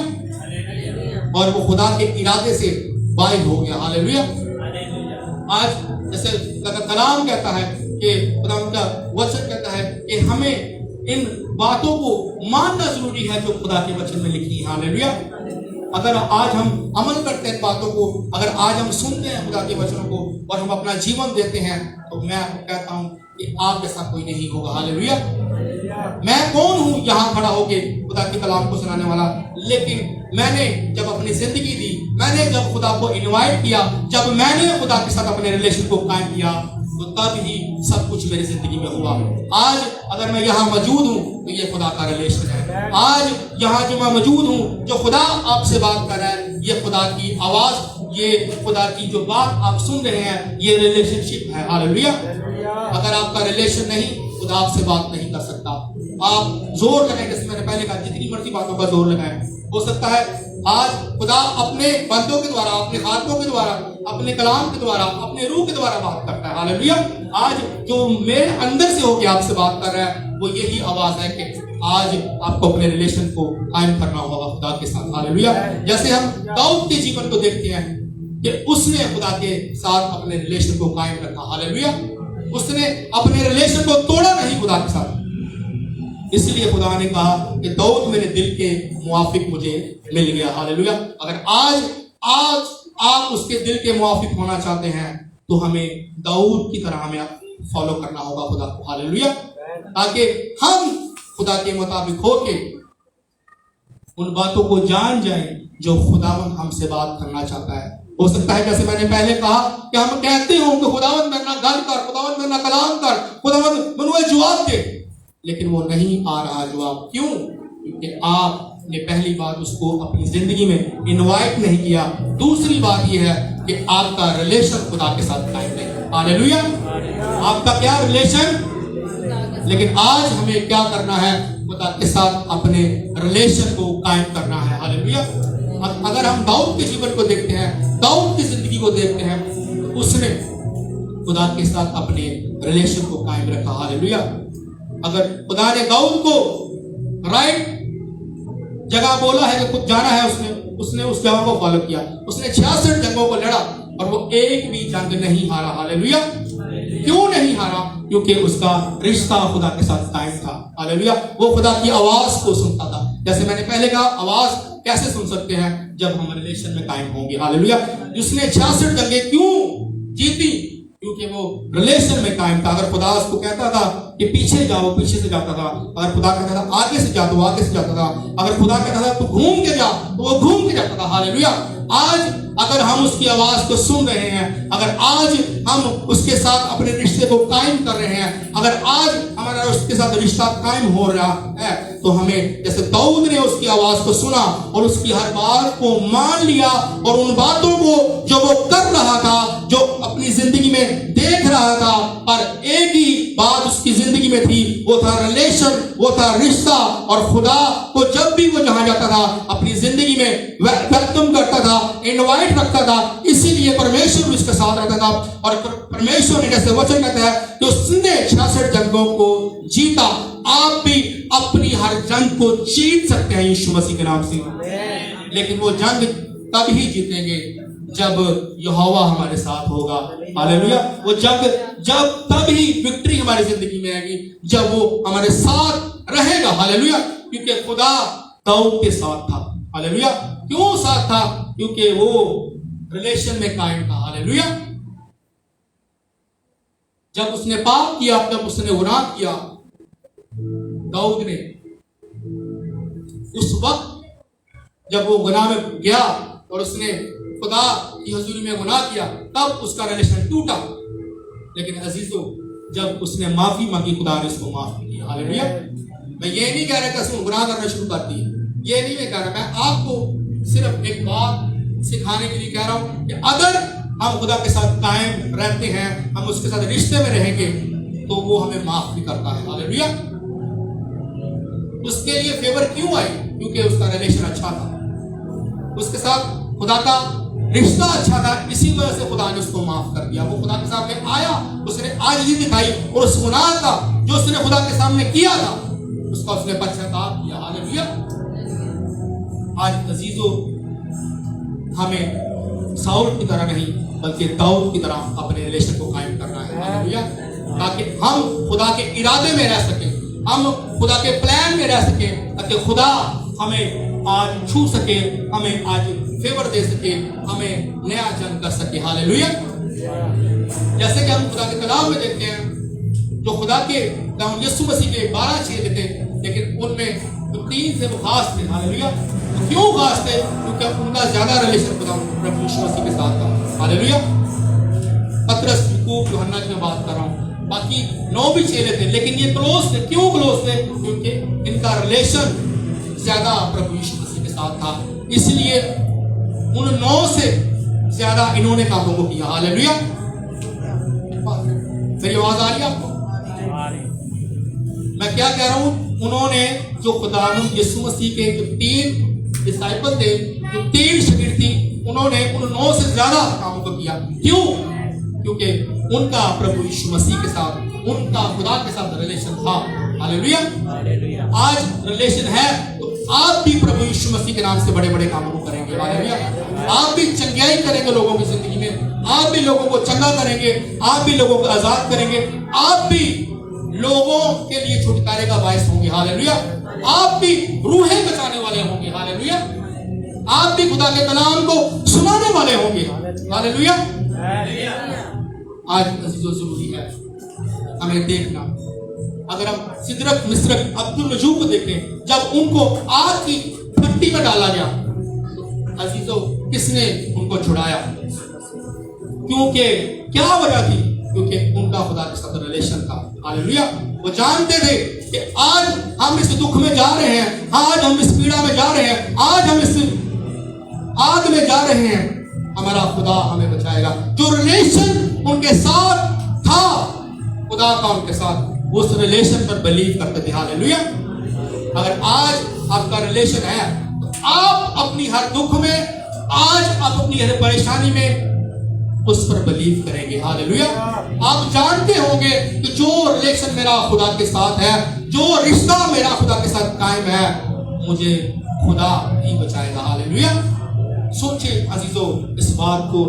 और वो खुदा के इरादे से बाहर हो गया। हालेलुया। आज जैसे कलाम कहता है कि खुदा का वचन कहता है कि हमें इन बातों को मानना जरूरी है जो खुदा के वचन में लिखी है। हालेलुया। अगर आज हम अमल करते हैं बातों को, अगर आज हम सुनते हैं खुदा के वचनों को और हम अपना जीवन देते हैं, तो मैं आपको कहता हूं कि आप जैसा कोई नहीं होगा। हालेलुया। मैं कौन हूं यहाँ खड़ा होके खुदा के कलाम को सुनाने वाला? लेकिन मैंने जब अपनी जिंदगी दी, मैंने जब खुदा को इनवाइट किया, जब मैंने खुदा के साथ अपने रिलेशन को कायम किया, तो तब ही सब कुछ मेरी जिंदगी में हुआ। आज अगर मैं यहाँ मौजूद हूँ तो ये खुदा का रिलेशन है। आज यहाँ जो मैं मौजूद हूँ, जो खुदा आपसे बात कर रहा है, ये खुदा की आवाज, ये खुदा की जो बात आप सुन रहे हैं, ये रिलेशनशिप है। हालेलुया। अगर आपका रिलेशन नहीं, खुदा आपसे बात नहीं कर सकता। आप जोर लगाएं, जैसे मैंने पहले कहा, जितनी मर्जी बातों का जोर लगाएं। हो सकता है आज खुदा अपने बंदों के द्वारा, अपने हाथों के द्वारा, अपने कलाम के द्वारा, अपने रूह के द्वारा बात करता है। हालेलुया। आज जो मेरे अंदर से होकर आपसे बात कर रहा है, वो यही आवाज है कि आज आपको अपने रिलेशन को कायम करना होगा खुदा के साथ। हालेलुया। जैसे हम दाऊद के जीवन को देखते हैं कि उसने खुदा के साथ अपने रिलेशन को कायम रखा। हालेलुया। उसने अपने रिलेशन को तोड़ा नहीं खुदा के साथ। इसलिए खुदा ने कहा कि दाऊद मेरे दिल के मुआफिक मुझे मिल गया। हालेलुया। अगर आज आप उसके दिल के मुआफिक होना चाहते हैं, तो हमें दाऊद की तरह हमें फॉलो करना होगा खुदा को। हालेलुया। ताकि हम खुदा के मुताबिक होके उन बातों को जान जाएं जो खुदावंद हमसे बात करना चाहता है। हो सकता है जैसे मैंने पहले कहा कि हम कहते हो कि खुदावंद मेरे नाल गल कर, खुदावंद मेरे नाल कलाम कर, खुदावंद मुझे जवाब दे, लेकिन वो नहीं आ रहा जवाब। क्यों? क्योंकि आपने पहली बात उसको अपनी जिंदगी में इनवाइट नहीं किया। दूसरी बात यह है कि आपका रिलेशन खुदा के साथ कायम नहीं। हालेलुया। आपका क्या रिलेशन? लेकिन आज हमें क्या करना है? खुदा के साथ अपने रिलेशन को कायम करना है। हालेलुया। अगर हम दाऊद के जीवन को देखते हैं, दाऊद की जिंदगी को देखते हैं, तो उसने खुदा के साथ अपने रिलेशन को कायम रखा। हालेलुया। अगर खुदा ने दाऊद को राइट जगह बोला है कि कुछ जाना है, उसने उस जगह को फॉलो किया। उसने 66 जंगों को लड़ा और वो एक भी जंग नहीं हारा। हालेलुया। क्यों नहीं हारा? क्योंकि उसका रिश्ता खुदा के साथ कायम था। हालेलुया। वो खुदा की आवाज को सुनता था। जैसे मैंने पहले कहा, आवाज कैसे सुन सकते हैं? जब हम रिलेशन में कायम होंगे। हालेलुया। उसने 66 जंगें क्यों जीती? क्योंकि वो रिलेशन में कायम था। अगर खुदा उसको कहता था कि पीछे जाओ, पीछे से जाता था। अगर खुदा कहता था आगे से जा, तो आगे से जाता था। अगर खुदा कहता था तू घूम के जा, तो वो घूम के जाता था। हालेलुया। आज अगर हम उसकी आवाज को सुन रहे हैं, अगर आज हम उसके साथ अपने रिश्ते को कायम कर रहे हैं, अगर आज हमारा उसके साथ रिश्ता कायम हो रहा है, तो हमें जैसे दाऊद ने उसकी आवाज को सुना और उसकी हर बात को मान लिया और उन बातों को जो वो कर रहा था, जो अपनी जिंदगी में देख रहा था, पर एक ही बात उसकी जिंदगी में थी, वो था रिलेशन, वो था रिश्ता। और खुदा को जब भी वो जहां जाता था अपनी जिंदगी में वेलकम करता था, इनवाइट रखता था, इसीलिए परमेश्वर उसके साथ रहता था। और परमेश्वर ने जैसे वचन कहता है कि उसने 66 जंगों को जीता, आप भी अपनी हर जंग को जीत सकते हैं यीशु मसीह के नाम से। लेकिन वो जंग तब ही जीतेंगे जब यहोवा हमारे साथ होगा। हालेलुया। वो जंग जब तब ही विक्ट्री हमारी जिंदगी में आएगी जब वो हमारे साथ रहेगा। हालेलुया। क्योंकि खुदा दाऊद के साथ था। हालेलुया। क्यों साथ था? क्योंकि वो रिलेशन में कायम था। हालेलुया। जब उसने पाप किया, जब उसने गुनाह किया, दाऊद ने उस वक्त जब वो गुनाह में गया और उसने खुदा की हुजूरी में गुनाह किया, तब उसका रिलेशन टूटा। लेकिन अजीजों, जब उसने माफी मांगी, खुदा ने उसको माफ किया। हालेलुया। मैं ये नहीं कह रहा कि उसने गुनाह करना शुरू कर दी, ये नहीं मैं कह रहा। मैं आपको सिर्फ एक बात सिखाने के लिए कह रहा हूं कि अगर हम खुदा के साथ कायम रहते हैं, हम उसके साथ रिश्ते में रहेंगे, तो वो हमें माफ भी करता है। हालेलुया। उसके लिए फेवर क्यों आई? क्योंकि उसका रिलेशन अच्छा था, उसके साथ खुदा का रिश्ता अच्छा था, इसी वजह से खुदा ने उसको माफ कर दिया। वो खुदा के सामने आया, उसने आजिज़ी दिखाई और उस गुनाह का जो उसने खुदा के सामने किया था, उसका उसने पश्चाताप किया। हालेलुया। आज अजीजों, हमें साउल की तरह नहीं बल्कि दाऊद की तरह अपने रिलेशन को कायम करना है। हालेलुया। ताकि हम खुदा के इरादे में रह सकें, हम खुदा के प्लान में रह सकें, ताकि खुदा हमें आज छू सके, हमें आज फेवर दे सके, हमें नया जन्म कर सके। हालेलुया। जैसे कि हम खुदा के कलाम में देखते हैं, जो खुदा के कलाम यीशु मसीह के 12 चेले थे, लेकिन उनमें जो 3 थे वो खास थे। हालेलुया। तो क्यों खास थे? क्योंकि उनका ज्यादा रिलेशन खुदा प्रभु यीशु मसीह के साथ था। हालेलुया। पतरस, याकूब, यूहन्ना की मैं बात कर रहा हूँ, बाकी 9 भी चेले थे, लेकिन ये क्लोज थे। क्यों क्लोज थे? क्योंकि इनका रिलेशन ज्यादा प्रभु यीशु मसीह के साथ था, इसलिए उन 9 से ज्यादा इन्होंने कामों को किया। हालेलुया। मेरी आवाज आ रही है आपको? मैं क्या कह रहा हूं? उन्होंने जो खुदावंद यीशु मसीह के जो 3 डिसाइपल थे, जो 3 शागिर्द थी, उन्होंने उन 9 से ज्यादा कामों को किया। क्यों? क्योंकि उनका प्रभु यीशु मसीह के साथ, उनका खुदा के साथ रिलेशन था। हालेलुया। आज रिलेशन है तो आप भी प्रभु यीशु मसीह के नाम से बड़े बड़े कामों को करेंगे। हालेलुया। आप भी चंगाई करेंगे लोगों की जिंदगी में, आप भी लोगों को चंगा करेंगे, आप भी लोगों को आजाद करेंगे, आप भी लोगों के लिए छुटकारे का बायस होंगे। हालेलुया। आप भी रूहें बचाने वाले होंगे। हालेलुया। आप भी खुदा के कलाम को सुनाने वाले होंगे। हालेलुया। आज जरूरी है हमें देखना। अगर हम सिदरक, मिस्रक, अब्दुल नजूब को देखें, जब उनको आग की भट्टी में डाला गया, अजीजों, किसने उनको छुड़ाया? क्योंकि क्या वजह थी? क्योंकि उनका खुदा के साथ रिलेशन था। हालेलुया। वो जानते थे कि आज हम इस दुख में जा रहे हैं, आज हम इस पीड़ा में जा रहे हैं, आज हम इस आग में जा रहे हैं, हमारा खुदा हमें बचाएगा। जो रिलेशन उनके साथ था, खुदा का उनके साथ, उस रिलेशन पर बिलीव करते थे। हालेलुया। अगर आज आपका रिलेशन है तो आप अपनी हर दुख में, आज आप अपनी हर परेशानी में उस पर बिलीव करेंगे। हालेलुया। आप जानते होंगे कि जो रिलेशन मेरा खुदा के साथ है, जो रिश्ता मेरा खुदा के साथ कायम है, मुझे खुदा ही बचाएगा। हालेलुया। सोचिए अजीजों, इस बात को,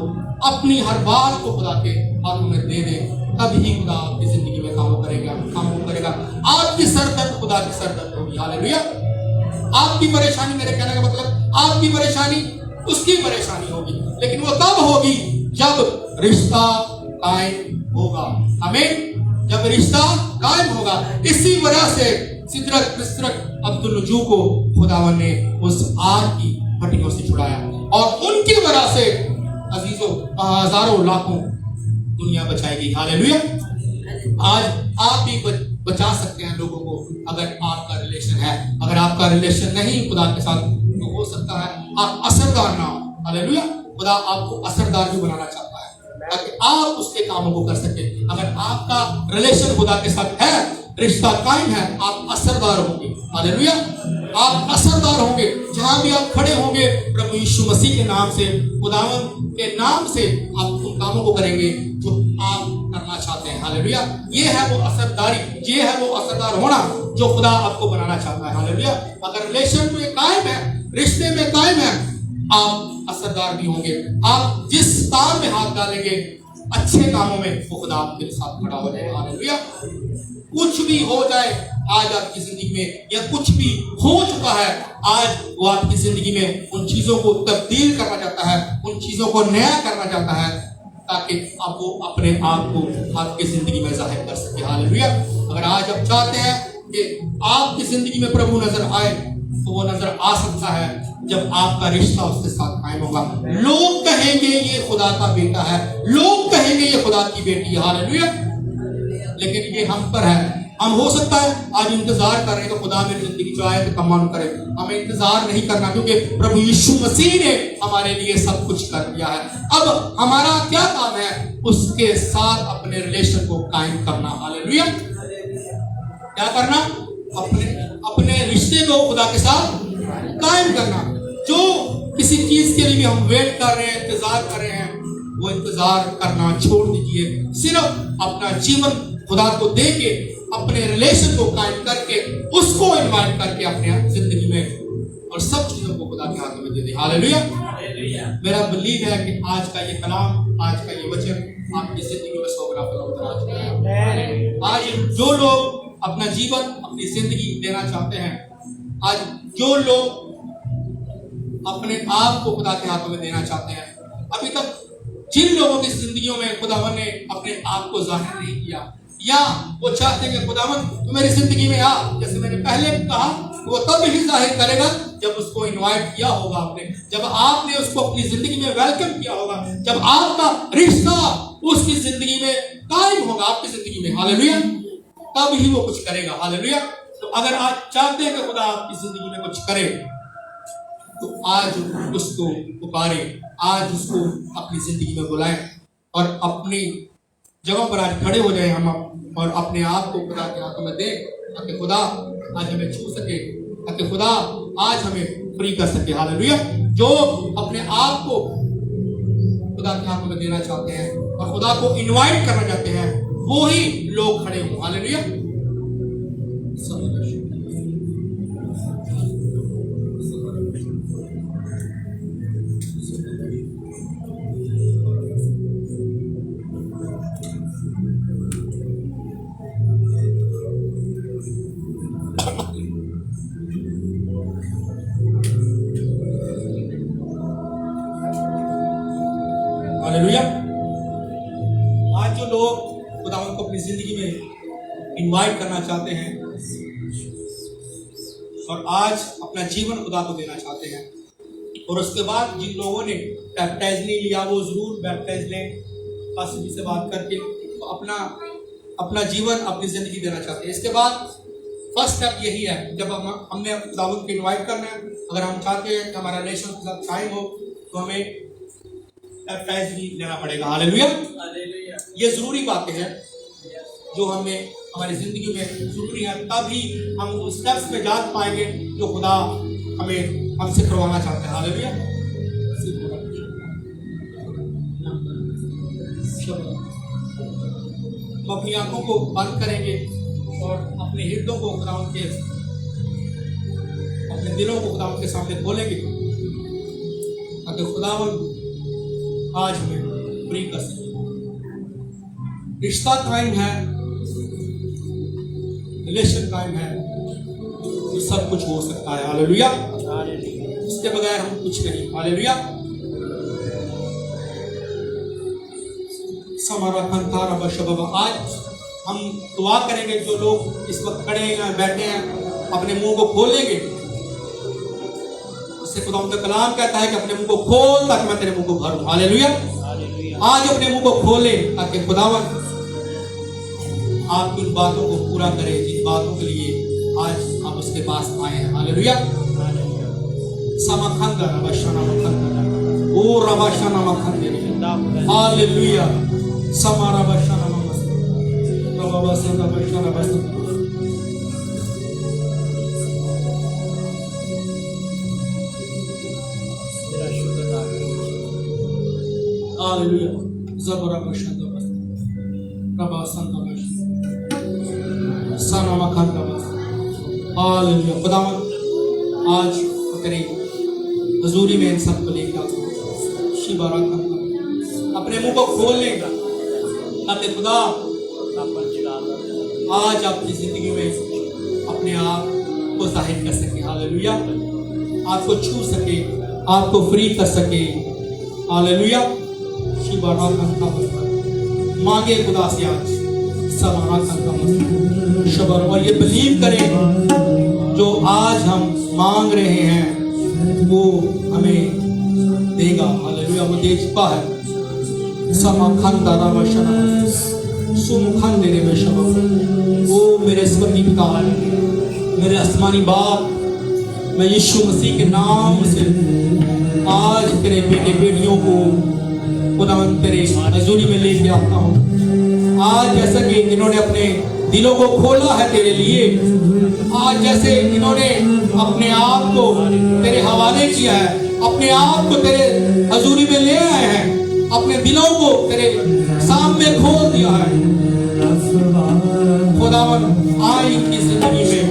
अपनी हर बात को खुदा के हाथों में दे दें, तभी खुदा आपकी जिंदगी में काम करेगा। आपकी सरदर्द खुदा की सरदर्द होगी। हालेलुया। आपकी परेशानी, मेरे कहने का मतलब, आपकी परेशानी उसकी परेशानी होगी, लेकिन वो तब होगी जब रिश्ता कायम होगा। आमीन। जब रिश्ता कायम होगा। इसी वजह से सिदरक, मिस्रक, अब्दुल नजूब को खुदावन ने उस आग की हड्डियों से छुड़ाया और उनकी वजह से अजीजों हजारों लाखों दुनिया बचाएगी। हालेलुया। आज आप भी बचा सकते हैं लोगों को अगर आपका रिलेशन है। अगर आपका रिलेशन नहीं खुदा के साथ तो हो सकता है आप असरदार ना हो। हालेलुया। खुदा आपको असरदार भी बनाना चाहता है ताकि आप उसके कामों को कर सके। अगर आपका रिलेशन खुदा के साथ है, रिश्ता कायम है, आप असरदार होंगे। हालेलुया। आप असरदार होंगे जहां भी आप खड़े होंगे। प्रभु यीशु मसीह के नाम से, खुदावंद के नाम से आप उन कामों को करेंगे जो आप करना चाहते हैं। हालेलुया। ये है वो असरदारी, ये है वो असरदार होना जो खुदा आपको बनाना चाहता है। हालेलुया। अगर रिलेशन में कायम है, रिश्ते में कायम है, आप असरदार भी होंगे। आप जिस काम में हाथ डालेंगे अच्छे कामों में वो खुदा आपके साथ खड़ा हो जाएगा। हालेलुया। कुछ भी हो जाए आज आपकी जिंदगी में या कुछ भी हो चुका है आज वो आपकी जिंदगी में उन चीजों को तब्दील करना चाहता है, उन चीजों को नया करना चाहता है ताकि आप वो अपने आप को आपकी जिंदगी में जाहिर कर सके। हालेलुया। अगर आज आप चाहते हैं कि आपकी जिंदगी में प्रभु नजर आए तो वो नजर आ सकता है जब आपका रिश्ता उसके साथ कायम होगा। लोग कहेंगे ये खुदा का बेटा है, लोग कहेंगे ये खुदा की बेटी है। हालेलुया। लेकिन ये हम पर है। हम हो सकता है आज इंतजार कर रहे हैं तो खुदा मेरी जिंदगी जो आए तो कमाल करे। हमें इंतजार नहीं करना क्योंकि प्रभु यीशु मसीह ने हमारे लिए सब कुछ कर दिया है। अब हमारा क्या काम है? उसके साथ अपने रिलेशन को कायम करना। हालेलुया। क्या करना? अपने रिश्ते को खुदा के साथ कायम करना। जो किसी चीज के लिए हम वेट कर रहे हैं, इंतजार कर रहे हैं, वो इंतजार करना छोड़ दीजिए। सिर्फ अपना जीवन खुदा को दे के अपने रिलेशन को कायम करके उसको इन्वाइट करके अपने जिंदगी में और सब चीजों को खुदा के हाथों में दे दे। हालेलुया। मेरा बिलीव है कि आज का ये कलाम, आज का ये वचन आपकी जिंदगी में 100 गुना फल आ चुका है। आज जो लोग अपना जीवन, अपनी जिंदगी देना चाहते हैं, आज जो लोग अपने आप को खुदा के हाथों में देना चाहते हैं, अभी तक जिन लोगों की जिंदगियों में खुदावन ने अपने आप को जाहिर नहीं किया या वो चाहते हैं कि खुदावन तो मेरी जिंदगी में आ, जैसे मैंने पहले कहा, वो तब ही जाहिर करेगा जब उसको इनवाइट किया होगा आपने, जब आपने उसको अपनी जिंदगी में वेलकम किया होगा, जब आपका रिश्ता उसकी जिंदगी में कायम होगा, आपकी जिंदगी में। हालेलुया। तब ही वो कुछ करेगा। हालेलुया। तो अगर आज चाहते हैं कि खुदा आपकी जिंदगी में कुछ करे तो आज उसको पुकारे, आज उसको अपनी जिंदगी में बुलाएं और अपनी जगह पर आज खड़े हो जाए हम और अपने आप को खुदा के हाथों में दें ताकि खुदा आज हमें छू सके, ताकि खुदा आज हमें फ्री कर सके। हालेलुया। जो अपने आप को खुदा के हाथों में देना चाहते हैं और खुदा को इनवाइट करना चाहते हैं वो ही लोग खड़े हों। हालेलुया। हालेलुया। आज जो लोग खुदावंद को अपनी जिंदगी में इनवाइट करना चाहते हैं और आज अपना जीवन खुदा को देना चाहते हैं और उसके बाद जिन लोगों ने बैप्टाइज नहीं लिया वो जरूर बैप्टाइज लें। पास्टर जी से बात करके तो अपना जीवन, अपनी जिंदगी देना चाहते हैं। इसके बाद फर्स्ट स्टेप यही है, जब हमने खुदावंद को इनवाइट करना है, अगर हम चाहते हैं कि हमारा रिलेशन के साथ कायम हो तो हमें बैप्टाइज भी लेना पड़ेगा। हालेलुया। ये जरूरी बातें हैं जो हमें हमारी जिंदगी में जरूरी है, तभी हम उस स्टेप्स पे जा पाएंगे जो खुदा हमसे करवाना चाहते हैं। हालेलुया। हम अपनी आंखों को बंद करेंगे और अपने हृदयों को खुदा के, अपने दिलों को खुदा के सामने खोलेंगे ताकि खुदावन आज हमें फ्री कर सके। रिश्ता कायम है, रिलेशन कायम है तो सब कुछ हो सकता है। हालेलुया। इसके बगैर हम कुछ नहीं। हालेलुया। समारा खंतारा बशबा। आज हम दुआ करेंगे, जो लोग इस वक्त खड़े हैं, बैठे हैं, अपने मुंह को खोलेंगे, उससे खुदा का कलाम कहता है कि अपने मुंह को खोल ताकि मैं तेरे मुंह को भरूं। हालेलुया। आज अपने मुंह को खोले ताकि खुदावन आपकी उन बातों को पूरा करे जिन बातों के लिए आज हम उसके पास आए हैं। हालेलुया। समखंद रबशना मखंद ओ रबशना मखंद हालेलुया। समारा बशना मखंद रबशना बशना बशना हालेलुया। ज़बरा बशना रबशना सना मखंद हालेलुया। खुदावन आज तेरे हजूरी में इन सबको लेकर शिबारा अपने मुंह को खोल लेगा ताकि खुदा आज आपकी जिंदगी में अपने आप को जाहिर कर सके। हालेलुया। आपको छू सके, आपको फ्री कर सके। हालेलुया। शिबारा मांगे खुदा से आज समाना शबर और ये बिलीव करें जो आज हम मांग रहे हैं वो हमें देगा। हालेलुया। वो दे चुका है। समाखन दादा वशना सुमुखन देने में शबर। ओ मेरे स्वर्गीय पिता, मेरे आसमानी बाप, मैं यीशु मसीह के नाम से आज तेरे बेटे बेटियों को खुदावन तेरे हजूरी में लेके आता हूँ। आज जैसा कि इन्होंने अपने दिलों को खोला है तेरे लिए, आज जैसे इन्होंने अपने आप को तेरे हवाले किया है, अपने आप को तेरे हजूरी में ले आए हैं, अपने दिलों को तेरे सामने खोल दिया है। खुदावन आए इनकी जिंदगी में,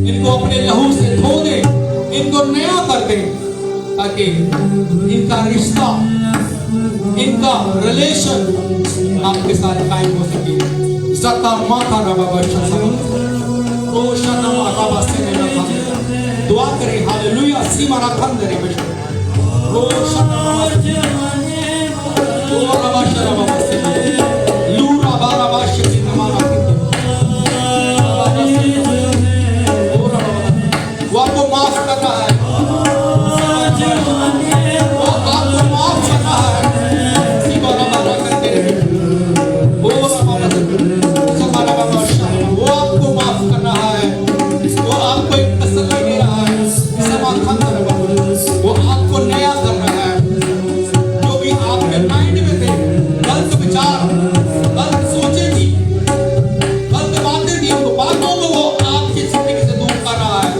इनको अपने लहू से धो दे, इनको नया कर दे ताकि इनका रिश्ता, इनका रिलेशन आपके साथ कायम हो सके। ज़ता माता रबा रोशन रबा से दुआ करें। हालेलुया। सीमा रखन दे रोशन ओ रबा शरबा से लूरा बारा बाश की नमाना वो आपको माफ कर रहा है, वो आपको माफ कर रहा है। सीमा रबा करते रहे वो आपको माफ कर रहा है, वो आपको एक तसल्ली दे रहा है। समाधान वो आपको नया कर रहा है। जो भी आपके माइंड में थे गलत विचार, गलत सोचे थी, गलत बातें थी, उनको बातों को वो आपकी जिंदगी से दूर कर रहा है।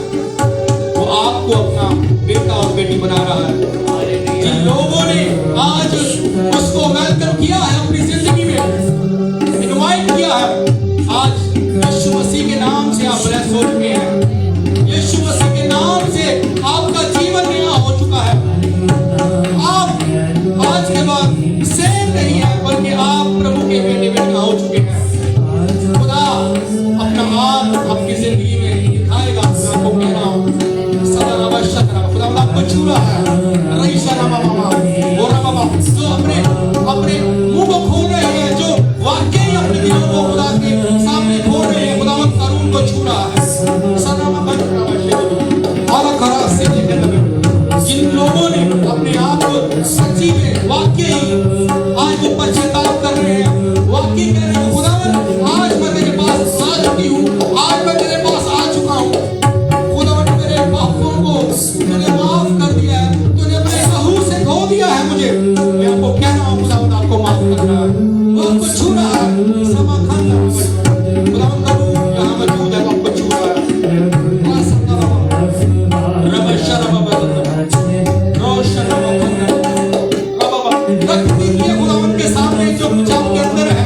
वो आपको अपना बेटा और बेटी बना रहा है। जिन लोगों ने आज उसको वेलकम किया है अपनी जिंदगी में, इनवाइट किया है, आज यीशु मसीह के नाम से आप ब्लेस हो चुके हैं। यीशु मसीह के नाम से आपका जीवन नया हो चुका है। आप आज के बाद सेम नहीं है, बल्कि आप प्रभु के बेटे बेटियां हो चुके हैं। खुदा अपना आप आपकी जिंदगी में दिखाएगा। मैं आपको कह रहा हूँ सदा आवश्यक है। खुदा आपको छू रहा है। रईस रामा मामा और बाबा जो अपने मुंह को खोल रहे हैं, जो वाकई अपने दिलों को खुदा के सामने खोल रहे हैं, खुदावंद करूं को छू रहा है। सलाम खरा से जिन लोगों ने अपने आप को सच्ची में वाकई आज वो पश्चाताप कर रहे हैं, वाकई कह रहे हैं खुदावंद आज मैं तेरे पास आ चुकी हूँ, आज मैं तेरे पास आ चुका हूँ। खुदावंद मेरे पापों को तूने माफ कर दिया है, तूने अपने लहू से धो दिया है मुझे। मैं आपको कह रहा हूँ खुदावंद आपको माफ कर रहा है, वो आपको छू रहा है। समाधान खुदावंद करूं यहाँ मौजूद है, आपको छू रहा है। खुदावंद के सामने जो कुछ आपके अंदर है,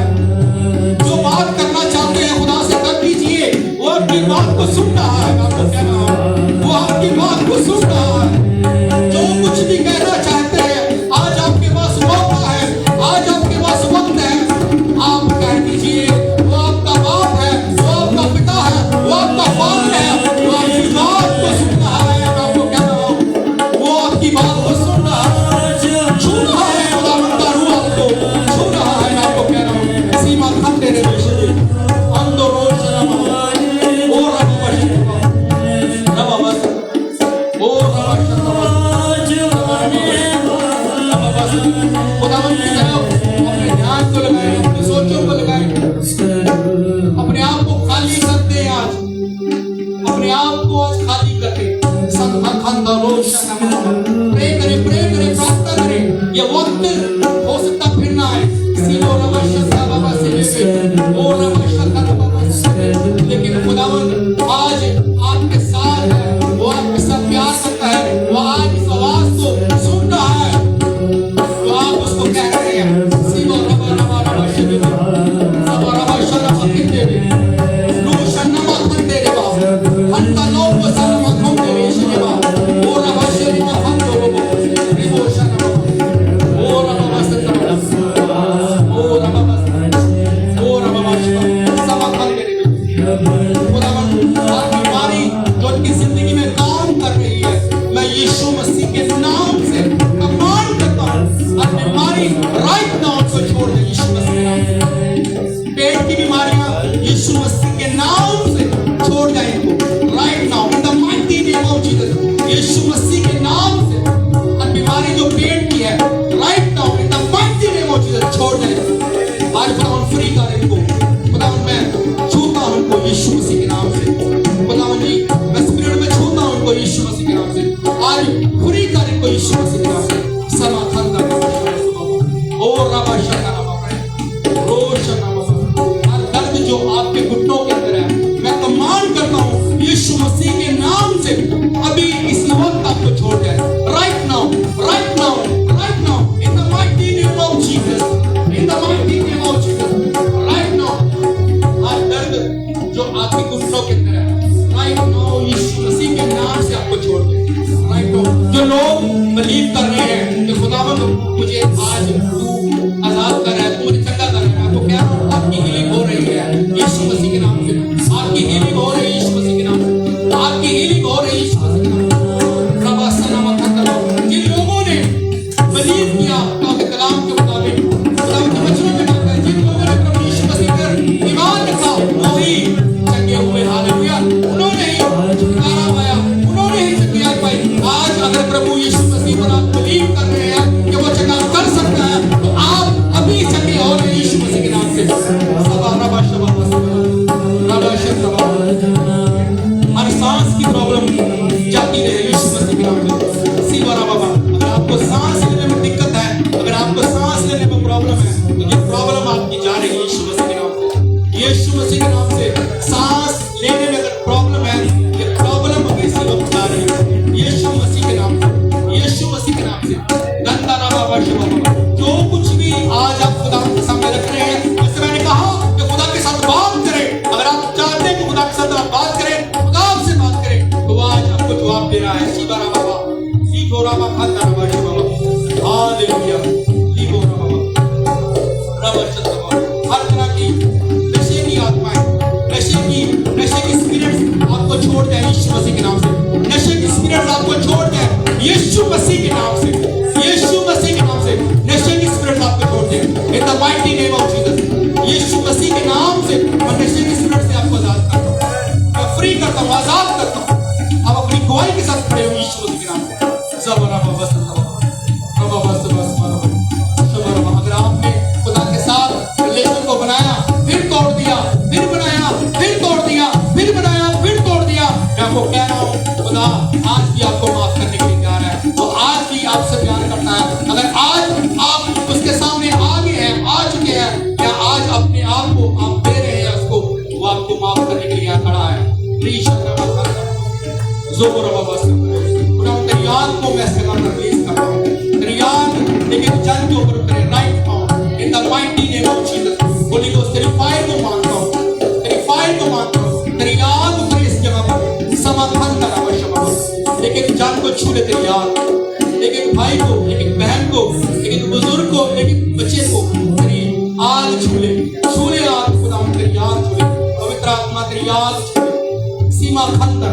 जो बात करना चाहते हैं खुदा से कर दीजिए। वो आपकी बात को सुन रहा है। आपको कह रहा हूं वो आपकी बात को सुन रहा है। जो कुछ भी कहना चाहते हैं आज आपके पास मौका है, आज आपके पास वक्त है, आप कह दीजिए। वो आपका बाप है, वो आपका पिता है, वो आपका फादर है, वो आपकी बात को सुन रहा है। मैं आपको कह रहा हूं वो आपकी बात को सुन रहा है, छू रहा है। खुदावंद का रूह आपको छू रहा है। मैं आपको कह रहा हूं सीमा खंडे रे विशे अंदो रोश रबा ओ रबा रबा ओ खुदावन की तरफ अपने ध्यान को लगाएं, अपनी सोचों को लगाएं, अपने आप को खाली कर दे आज, अपने आप को आज खाली कर दे। प्रे करें, प्रार्थना करें। ये वक्त हो सकता फिर ना आए, लेकिन खुदावन आज आपके साथ है, वो आपके साथ प्यार करता है, वो आज इस आवाज को सुन रहा है तो आप उसको कह रहे हैं जिंदगी में काम कर रही है, मैं यीशु मसीह के नाम से कमांड करता हूँ, बीमारी राइट नाउ को छोड़ दे यीशु मसीह के नाम से। पेट की बीमारियां यीशु मसीह के नाम से छोड़ जाए इनको right now in the mighty name of Jesus. यीशु मसीह के नाम से हर बीमारी जो पेट की है right now in the mighty name of Jesus छोड़ जाए। आज खुदावन फ्री कर इनको, खुदावन मैं छूता हूं उनको यीशु मसीह के नाम से। खुदावन जी मैं स्पिरिट में छूता हूं उनको यीशु मसीह के नाम से। आज फ्री कर इनको यीशु मसीह के नाम से। समाधान कर ओ रबा शका हर दर्द जो आपके घुटनों के अंदर है, मैं कमांड करता हूँ यीशु मसीह के नाम से अभी इसी वक्त आपको छोड़ जाए right now in the mighty name of Jesus, in the mighty name of Jesus right now. हर दर्द जो आपके घुटनों के अंदर है राइट नाउ यीशु मसीह के नाम से आपको छोड़ दे राइट नाउ। जो लोग बिलीव कर रहे हैं कि खुदावंद मुझे आज तू आजाद कर रहा है, तू मुझे चंगा कर रहा है, मैं आपको कह रहा हूं आपकी हीलिंग हो रही है यीशु मसीह के नाम से। आपकी हीलिंग हो रही है यीशु मसीह के नाम से, आपकी हीलिंग हो रही है यीशु मसीह के नाम से। रबा सलाम खतरा जिन लोगों ने बिलीव किया आपके कलाम के मुताबिक, खुदावंद के वचनों में कहता है जिन लोगों ने प्रभु यीशु मसीह पर ईमान रखा वही चंगे हुए। हालेलुया। उन्होंने ही छुटकारा पाया, उन्होंने ही चंगाई पाई। आज अगर प्रभु यीशु मसीह पर आप बिलीव कर रहे हैं कि वो चंगा कर सकता है तो आप अभी चंगे हो रहे यीशु मसीह के नाम से। हर सांस की प्रॉब्लम जाती रहे यीशु मसीह के नाम से। सीवारा बाबा अगर आपको सांस लेने में दिक्कत है, अगर आपको सांस लेने में प्रॉब्लम है तो ये प्रॉब्लम आपकी जा रही है यीशु मसीह के नाम से। यीशु मसीह के नाम से सांस लेने में अगर प्रॉब्लम है, ये प्रॉब्लम अभी इसी वक्त जा रही है यीशु मसीह के नाम से, यीशु मसीह के नाम से। गंदा बाबा शिवा बाबा जो कुछ भी आज आप खुदा के सामने रख रहे हैं, जैसे मैंने कहा कि खुदा के साथ बात करें। अगर आप चाहते हैं कि खुदा के साथ आप बात करें, खुदा आपसे बात करें, तो आज आपको जवाब दे रहा है। शिवारा बाबा सीखोरा बाबा बाबा शिवा बाबा हालेलुया सीखोरा बाबा रबा शब्द हर तरह की नशे की आत्माएं, नशे की स्पिरिट्स आपको छोड़ जाए यीशु मसीह के नाम से। नशे की स्पिरिट्स आपको छोड़ जाए यीशु मसीह के नाम से, यीशु मसीह के नाम से नशे की स्पिरिट्स आपको छोड़ जाए in the mighty name of Jesus. यीशु मसीह के नाम से मैं नशे की स्पिरिट से आपको आजाद करता हूं, मैं फ्री करता हूं, आजाद करता हूं। आप अपनी गवाही के साथ खड़े हो यीशु मसीह के नाम से। ज़बरा बाबा अगर आपने खुदा के साथ रिलेशन को बनाया, फिर तोड़ दिया, फिर बनाया, फिर तोड़ दिया, फिर बनाया, फिर तोड़ दिया, मैं आपको कह रहा हूं खुदा आज भी आपको माफ करने के लिए तैयार है। वो आज भी आपसे प्यार करता है। अगर आज आप उसके सामने आ गए हैं, आ चुके हैं, या आज अपने आप को आप दे रहे हैं उसको, वो आपको माफ करने के लिए खड़ा है। तेरी याद को मैं इस जगह पर रिलीज कर रहा हूं। तेरी याद लेकिन जन के ऊपर उतरे right now in the mighty name of Jesus. Holi ghost तेरी फायर को मांगता हूं, तेरी फायर को मांगता हूं, तेरी याद उतरे इस जगह पर। समाधान का आवश्यक है, लेकिन जान को छू ले तेरी याद। एक एक भाई को, एक एक बहन को, एक एक बुजुर्ग को, एक एक बच्चे को तेरी आग छू ले आग खुदा तेरी याद छू ले। पवित्र आत्मा तेरी याद छू ले। सीमा खंड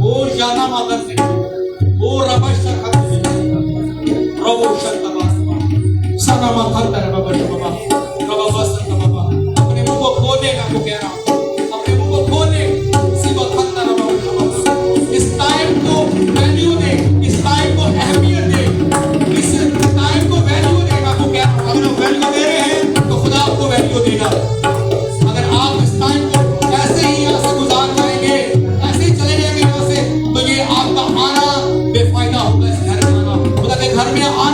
ओ जाना माता से ओ रबशा खंड प्रभु शक्तवास्मा सना माता तेरा बाबा बाबा बाबा बस बाबा अपने मुंह को खोले, मैं को कह रहा हूं अपने मुंह को खोले। सीमा खंड बाबा इस टाइम को वैल्यू दे। अगर आप इस टाइम को ऐसे ही यहाँ से गुजार जाएंगे, ऐसे ही चले जाएंगे यहाँ से, तो ये आपका आना बेफायदा होगा। इस घर में आना, खुदा के घर में आना